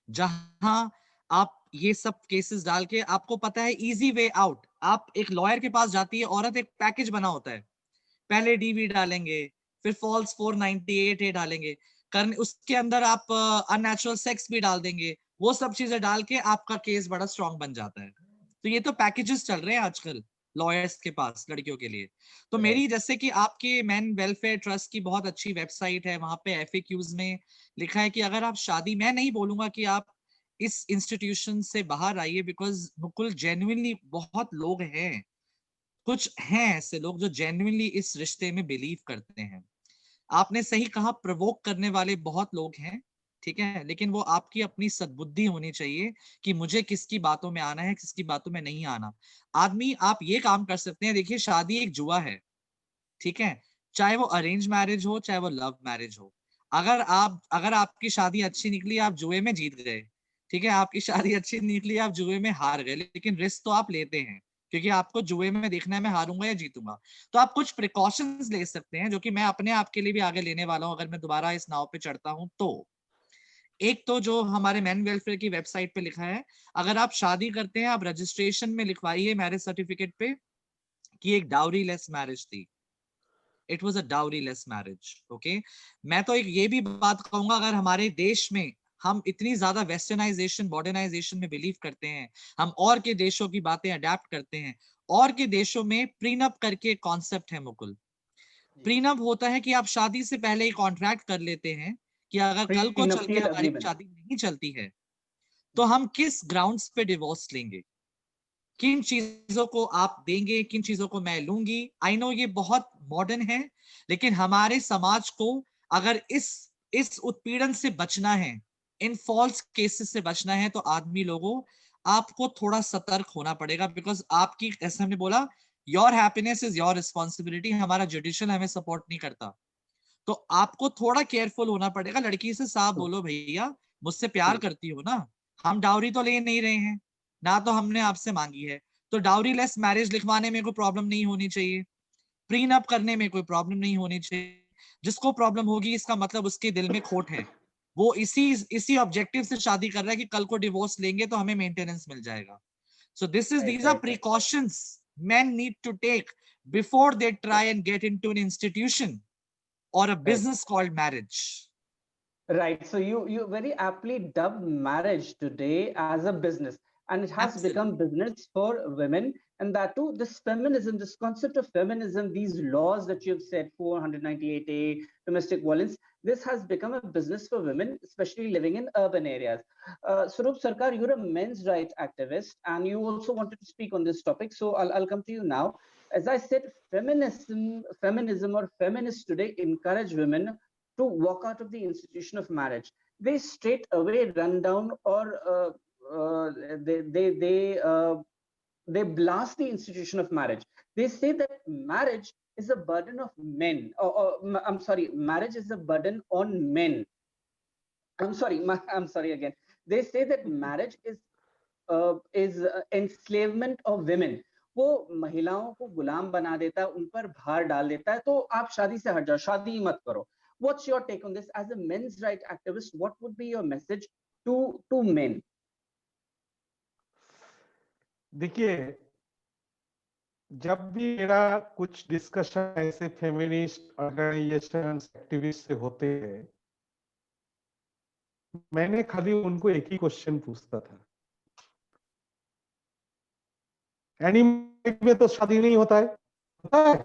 जहां आप ये सब केसेस डाल के, आपको पता है इजी वे आउट, आप एक लॉयर के पास जाती है औरत, एक पैकेज बना होता है, पहले डीवी डालेंगे, फिर फॉल्स 498 ए डालेंगे, करने उसके अंदर आप अननेचुरल सेक्स भी डाल देंगे, वो सब चीजें डाल के आपका केस बड़ा स्ट्रांग बन जाता है। तो ये तो पैकेजेस चल रहे हैं आजकल लॉयर्स के पास लड़कियों के लिए। तो मेरी, जैसे कि आपके मैन वेलफेयर ट्रस्ट की बहुत अच्छी वेबसाइट है, वहां पे FAQs में लिखा है कि अगर आप शादी, मैं नहीं बोलूंगा कि आप इस इंस्टीट्यूशन से बाहर आइए, बिकॉज मुकुल जेन्युइनली बहुत लोग हैं, कुछ हैं ऐसे लोग जो जेन्युइनली इस रिश्ते में बिलीव करते हैं। आपने सही कहा, प्रवोक करने वाले बहुत लोग हैं, ठीक है, लेकिन वो आपकी अपनी सद्बुद्धि होनी चाहिए कि मुझे किसकी बातों में आना है, किसकी बातों में नहीं आना। आदमी, आप ये काम कर सकते हैं, देखिए शादी एक जुआ है, ठीक है, चाहे वो अरेंज मैरिज हो, चाहे वो लव मैरिज हो। अगर आपकी शादी अच्छी निकली, आप जुए में जीत गए, ठीक है, आपकी शादी अच्छी निकली, आप जुए में हार गए, लेकिन रिस्क तो आप लेते हैं, क्योंकि आपको जुए में देखना है मैं हारूंगा या जीतूंगा। तो आप कुछ प्रिकॉशंस ले सकते हैं, जो कि मैं अपने आप के लिए भी आगे लेने वाला हूं अगर मैं दोबारा इस नाव पे चढ़ता हूं। तो एक तो जो हमारे मैन वेलफेयर की वेबसाइट पे लिखा है, अगर आप शादी करते हैं, आप रजिस्ट्रेशन में लिखवाइए मैरिज सर्टिफिकेट पे कि एक डाउरी लेस मैरिज थी, it was a dowry less marriage. Okay, मैं तो एक ये भी बात कहूंगा, अगर हमारे देश में हम इतनी ज्यादा वेस्टर्नाइजेशन, मॉडर्नाइजेशन में बिलीव करते हैं, हम और के देशों की बातें अडेप्ट करते हैं, और के देशों में प्रीनप करके कॉन्सेप्ट है मुकुल। प्रीनप होता है कि आप शादी से पहले ही कॉन्ट्रैक्ट कर लेते हैं कि अगर कल को चल के Prenuptial हमारी agreement. शादी नहीं चलती है तो हम किस ग्राउंड्स पे डिवोर्स लेंगे, किन चीजों को आप देंगे, किन चीजों को मैं लूंगी। आई नो ये बहुत मॉडर्न है, लेकिन हमारे समाज को अगर इस उत्पीड़न से बचना है, इन फॉल्स केसेस से बचना है, तो आदमी लोगों, आपको थोड़ा सतर्क होना पड़ेगा, बिकॉज आपकी, जैसे हमने बोला, your happiness is your responsibility, हमारा जुडिशियल हमें सपोर्ट नहीं करता, तो आपको थोड़ा केयरफुल होना पड़ेगा। लड़की से साफ बोलो, भैया मुझसे प्यार करती हो ना, हम डाउरी तो ले नहीं रहे हैं, ना तो हमने आपसे मांगी है, तो डाउरी लेस मैरिज लिखवाने में कोई प्रॉब्लम नहीं होनी चाहिए, प्रीन अप करने में कोई प्रॉब्लम नहीं होनी चाहिए। जिसको प्रॉब्लम होगी, इसका मतलब उसके दिल में खोट है, वो इसी ऑब्जेक्टिव से शादी कर रहा है कि कल को डिवोर्स लेंगे तो हमें मेंटेनेंस मिल जाएगा। So these are precautions men need to take before they try and get into an institution or a business called marriage. Right. So you very aptly dubbed marriage today as a business, and it has become business for women. And that too, this feminism, this concept of feminism, these laws that you've said, 498A, domestic violence, this has become a business for women, especially living in urban areas. Swaroop Sarkar, you're a men's rights activist, and you also wanted to speak on this topic. So I'll come to you now. As I said, feminism or feminists today encourage women to walk out of the institution of marriage. They straight away run down or they blast the institution of marriage. They say that marriage is a burden of men. I'm sorry, marriage is a burden on men. I'm sorry again. They say that marriage is enslavement of women. वो महिलाओं को गुलाम बना देता है, उन पर भार डाल देता है, तो आप शादी से हट जाओ, शादी ही मत करो. What's your take on this as a men's right activist? What would be your message to men? देखिए, जब भी मेरा कुछ डिस्कशन ऐसे फेमिनिस्ट ऑर्गेनाइजेशन एक्टिविस्ट से होते हैं, मैंने खाली उनको एक ही क्वेश्चन पूछता था, एनिमल में तो शादी नहीं होता है? होता है?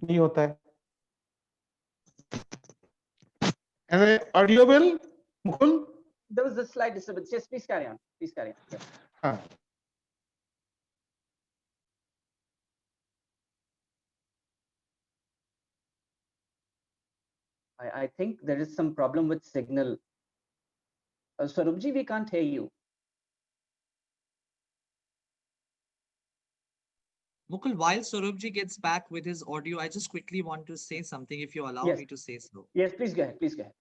नहीं होता है। Audible Mukul? There was a slight disturbance. Yes, please carry on. Please carry on. Yes. हाँ, I think there is some problem with signal. Swarupji, we can't hear you. Mukul, while Saurabh gets back with his audio, I just quickly want to say something, if you allow Yes. me to say so. Yes, please go ahead. Please go ahead.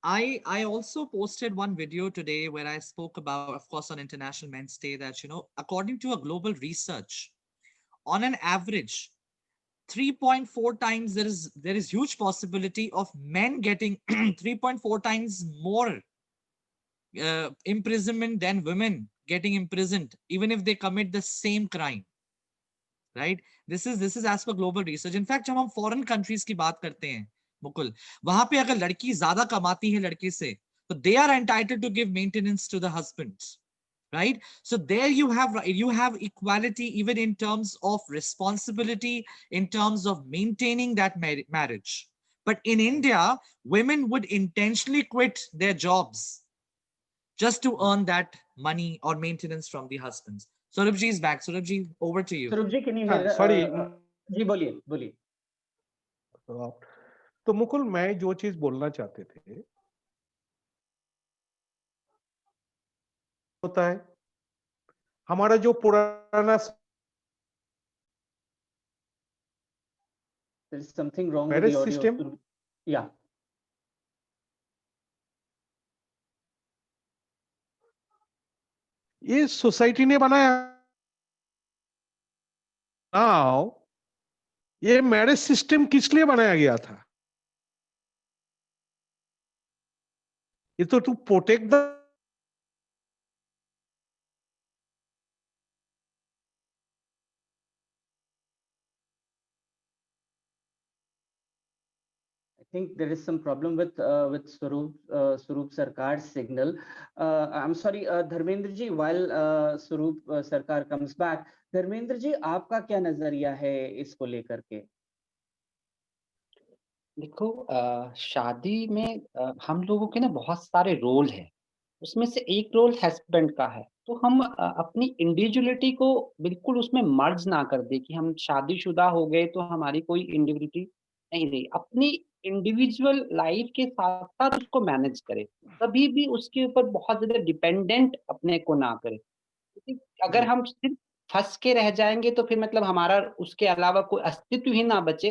I also posted one video today where I spoke about, of course, on International Men's Day, that, you know, according to a global research, on an average, 3.4 times there is huge possibility of men getting 3.4 times more imprisonment than women getting imprisoned, even if they commit the same crime. Right? This is as per global research. In fact, जब हम foreign countries की बात करते हैं मुकुल, वहां पे अगर लड़की ज्यादा कमाती है लड़के से, तो they are entitled to give maintenance to the husbands. Right? So there you have equality even in terms of responsibility, in terms of maintaining that marriage. But in India, women would intentionally quit their jobs just to earn that money or maintenance from the husbands. Saurabh is back. Saurabh, over to you. Swarupji, can you hear? Sorry, जी बोलिए, बोलिए. तो मुकुल, मैं जो चीज बोलना चाहते थे, होता है हमारा जो पुराना There is something wrong with marriage the audio. System, Yeah. ये सोसाइटी ने बनाया। नाउ ये मैरिज सिस्टम किस लिए बनाया गया था? ये तो to protect the I think there is some problem with Swaroop Sarkar's signal. I'm sorry, Dharmendra ji, while Swaroop Sarkar comes back, Dharmendra ji, आपका क्या नजरिया है इसको लेकर के? देखो, शादी में हम लोगों के ना बहुत सारे रोल हैं। उसमें से एक रोल हस्बैंड का है। तो हम अपनी इंडिविजुअलिटी को बिल्कुल उसमें मर्ज ना कर दें कि हम शादीशुदा हो गए तो हमारी कोई इंडिविजुअलिटी नहीं रही। अपनी इंडिविजुअल लाइफ के साथ-साथ उसको मैनेज करें। कभी भी उसके ऊपर बहुत ज़्यादा डिपेंडेंट अपने को ना करें। क्योंकि अगर हम सिर्फ फँस के रह जाएँगे तो फिर मतलब हमारा उसके अलावा कोई अस्तित्व ही ना बचे,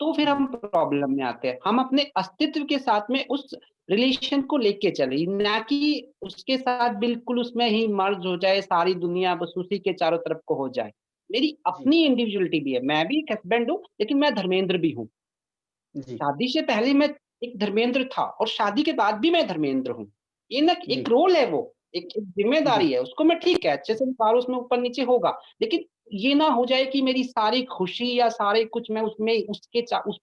तो फिर हम प्रॉब्लम में आते हैं। हम अपने अस्तित्व के साथ में उस रिलेशन को लेके चलें, ना कि उसके साथ बिल्कुल उसमें ही मर्ज हो जाए, सारी दुनिया बस उसी के चारों तरफ को हो जाए। मेरी अपनी इंडिविजुअलिटी भी है, मैं भी एक हस्बैंड हूँ, लेकिन मैं धर्मेंद्र भी हूँ। जी. शादी से पहले मैं एक धर्मेंद्र था और शादी के बाद भी मैं धर्मेंद्र हूँ। ये ना एक रोल है वो, एक ज़िम्मेदारी है, उसको मैं ठीक है, अच्छे से निभाऊँ, उसमें ऊपर-नीचे होगा। लेकिन ये ना हो जाए कि मेरी सारी खुशी या सारे कुछ मैं उसमें उस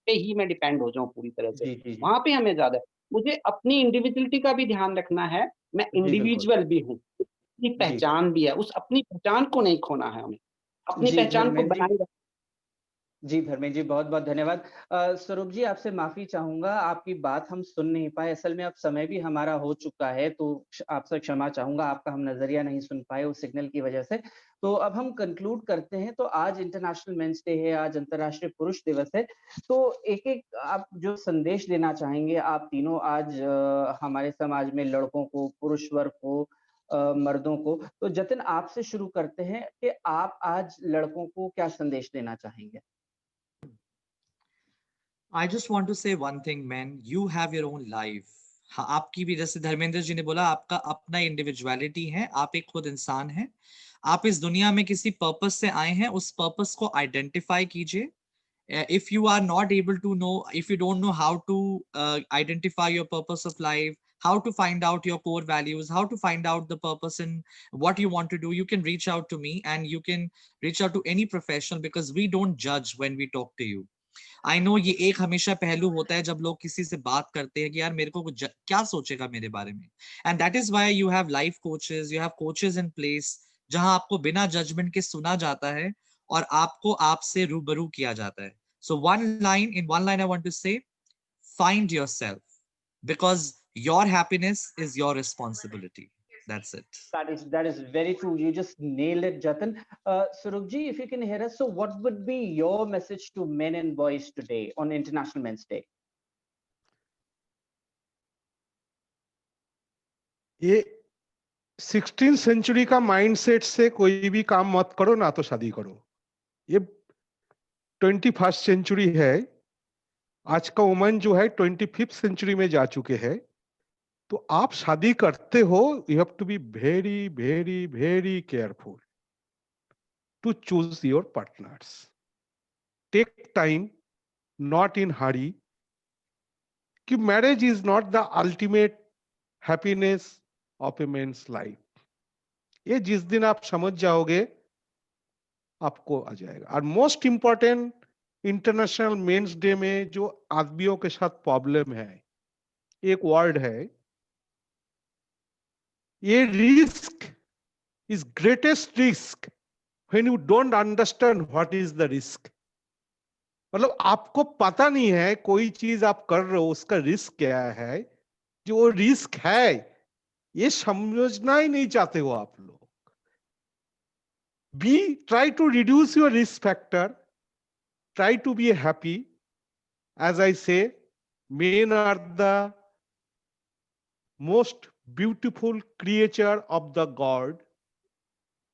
पे ही मैं डिपेंड हो जाऊँ पूरी तरह से। जी, जी, जी. वहाँ पे हमें ज़्यादा मुझे अपनी इंडिविजुअलिटी का भी ध्यान रखना है, मैं जी, बिल्कुल. इंडिविजुअल भी हूँ, अपनी जी. पहचान भी है, उस अपनी पहचान को नहीं खोना है हमें। अपनी जी, पहचान को धर्मेंद्र जी. बनाए रख जी, धर्मेंद्र जी, बहुत-बहुत धन्यवाद। स्वरूप जी, आपसे माफ़ी चाहूँगा, आपकी बात हम सुन नहीं पाए। असल में अब समय भी हमारा हो चुका है, तो आपसे क्षमा चाहूँगा, आपका हम नज़रिया नहीं सुन पाए उस सिग्नल की वजह से। तो अब हम कंक्लूड करते हैं, तो आज इंटरनेशनल मेंस डे है, आज अंतर्राष्ट्रीय पुरुष दिवस है। तो एक-एक आप जो संदेश देना चाहेंगे, आप तीनों आज हमारे समाज में लड़कों को, पुरुष वर्ग को, मर्दों को, तो जतिन आपसे शुरू करते हैं कि आप आज लड़कों को क्या संदेश देना चाहेंगे? I just want to say one thing, man. You have your own life. हाँ, आपकी भी, जैसे धर्मेंद्र जी ने बोला, आपका अपना इंडिविजुअलिटी है, आप एक खुद इंसान हैं। आप इस दुनिया में किसी पर्पस से आए हैं, उस पर्पस को आइडेंटिफाई कीजिए। If you are not able to know, if you don't know how to identify your purpose of life, how to find out your core values, how to find out the purpose in what you want to do, you can reach out to me and you can reach out to any professional, because we don't judge when we talk to you. I know ये एक हमेशा पहलू होता है जब लोग किसी से बात करते हैं कि यार मेरे को क्या सोचेगा मेरे बारे में, and that is why you have life coaches, you have coaches in place जहां आपको बिना जजमेंट के सुना जाता है और आपको आपसे रूबरू किया जाता है. So one line I want to say, find yourself, because your happiness is your responsibility. That's it. That is very true. You just nailed it, Jatin. Surukji, if you can hear us, so what would be your message to men and boys today on International Men's Day? ये 16th century का mindset से कोई भी काम मत करो, ना तो शादी करो. ये 21st सेंचुरी है. आज का वुमन जो है 25th सेंचुरी में जा चुके हैं. तो आप शादी करते हो, you have to be very very very careful to choose your partners. Take time, not in hurry. कि marriage is not the ultimate happiness of a man's life. ये जिस दिन आप समझ जाओगे आपको आ जाएगा. और most important, international men's day में जो आदमियों के साथ प्रॉब्लम है, एक वर्ड है, ये risk is greatest risk when you don't understand what is the risk. मतलब आपको पता नहीं है कोई चीज आप कर रहे हो उसका रिस्क क्या है. जो रिस्क है ये समझना ही नहीं चाहते हो आप लोग. try to reduce your risk factor. Try to be happy. As I say, men are the most beautiful creature of the God.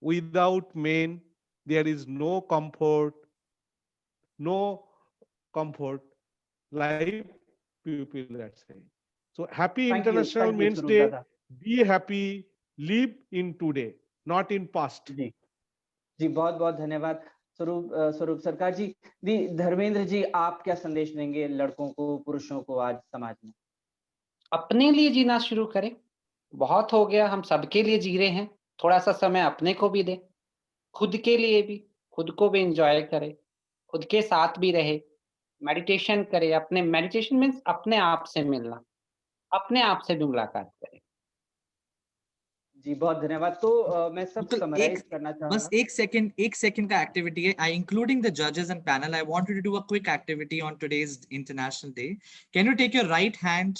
Without men, there is no comfort. Life, people are saying. So happy International Men's Day. Be happy. Live in today, not in past. जी बहुत बहुत धन्यवाद स्वरूप सरकार जी. धर्मेंद्र जी, आप क्या संदेश देंगे लड़कों को, पुरुषों को आज समाज में? अपने लिए जीना शुरू करें. बहुत हो गया, हम सबके लिए जी रहे हैं. थोड़ा सा समय अपने को भी दें, खुद के लिए भी, खुद को भी एंजॉय करें, खुद के साथ भी रहे, मेडिटेशन करें. अपने मेडिटेशन मीन्स अपने आप से मिलना, अपने आप से भी मुलाकात करें. जी बहुत धन्यवाद. तो मैं सब समराइज करना चाहूंगा. बस एक सेकंड का एक्टिविटी है. आई इंक्लूडिंग द जजेस and panel, I want you to do a quick activity on today's international day. Can you take your right hand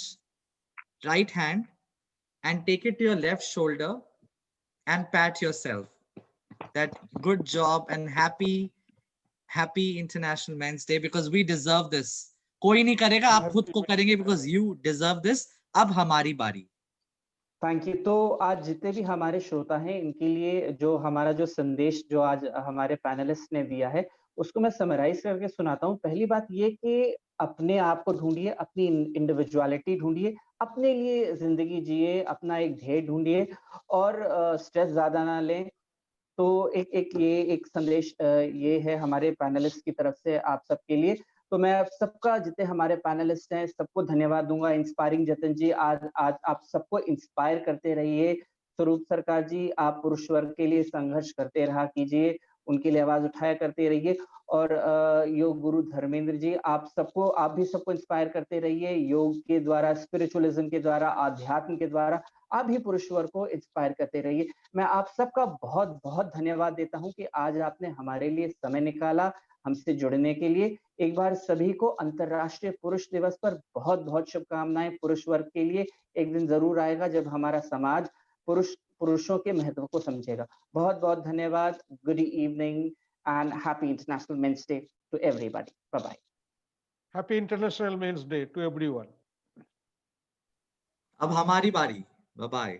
and take it to your left shoulder and pat yourself. That good job and happy International Men's Day, because we deserve this. कोई नहीं करेगा, आप खुद को करेंगे, because you deserve this. अब हमारी बारी. Thank you. तो आज जितने भी हमारे श्रोता हैं, इनके लिए जो हमारा जो संदेश जो आज हमारे पैनलिस्ट ने दिया है, उसको मैं समराइज करके सुनाता हूँ. पहली बात ये कि अपने आप को ढूंढिए, अपनी इंडिविजुअलिटी ढूंढिए, अपने लिए जिंदगी जिए, अपना एक ध्येय ढूंढिए और स्ट्रेस ज्यादा ना लें. तो एक संदेश ये है हमारे पैनलिस्ट की तरफ से आप सबके लिए. तो मैं सबका, जितने हमारे पैनलिस्ट हैं, सबको धन्यवाद दूंगा. इंस्पायरिंग जतिन जी, आज आप सबको इंस्पायर करते रहिए. स्वरूप सरकार जी, आप पुरुष वर्ग के लिए संघर्ष करते रहा कीजिए, उनके लिए आवाज उठाया करते रहिए. और योग गुरु धर्मेंद्र जी, आप भी सबको इंस्पायर करते रहिए. योग के द्वारा, स्पिरिचुअलिज्म के द्वारा, आध्यात्म के द्वारा आप भी पुरुष वर्ग को इंस्पायर करते रहिए. मैं आप सबका बहुत बहुत धन्यवाद देता हूं कि आज आपने हमारे लिए समय निकाला, हमसे जुड़ने के लिए. एक बार सभी को अंतर्राष्ट्रीय पुरुष दिवस पर बहुत बहुत शुभकामनाएं. पुरुष वर्ग के लिए एक दिन जरूर आएगा जब हमारा समाज पुरुषों के महत्व को समझेगा. बहुत बहुत धन्यवाद. Good evening and happy International Men's Day to everybody. Bye-bye. Happy International Men's Day to everyone. अब हमारी बारी. Bye-bye.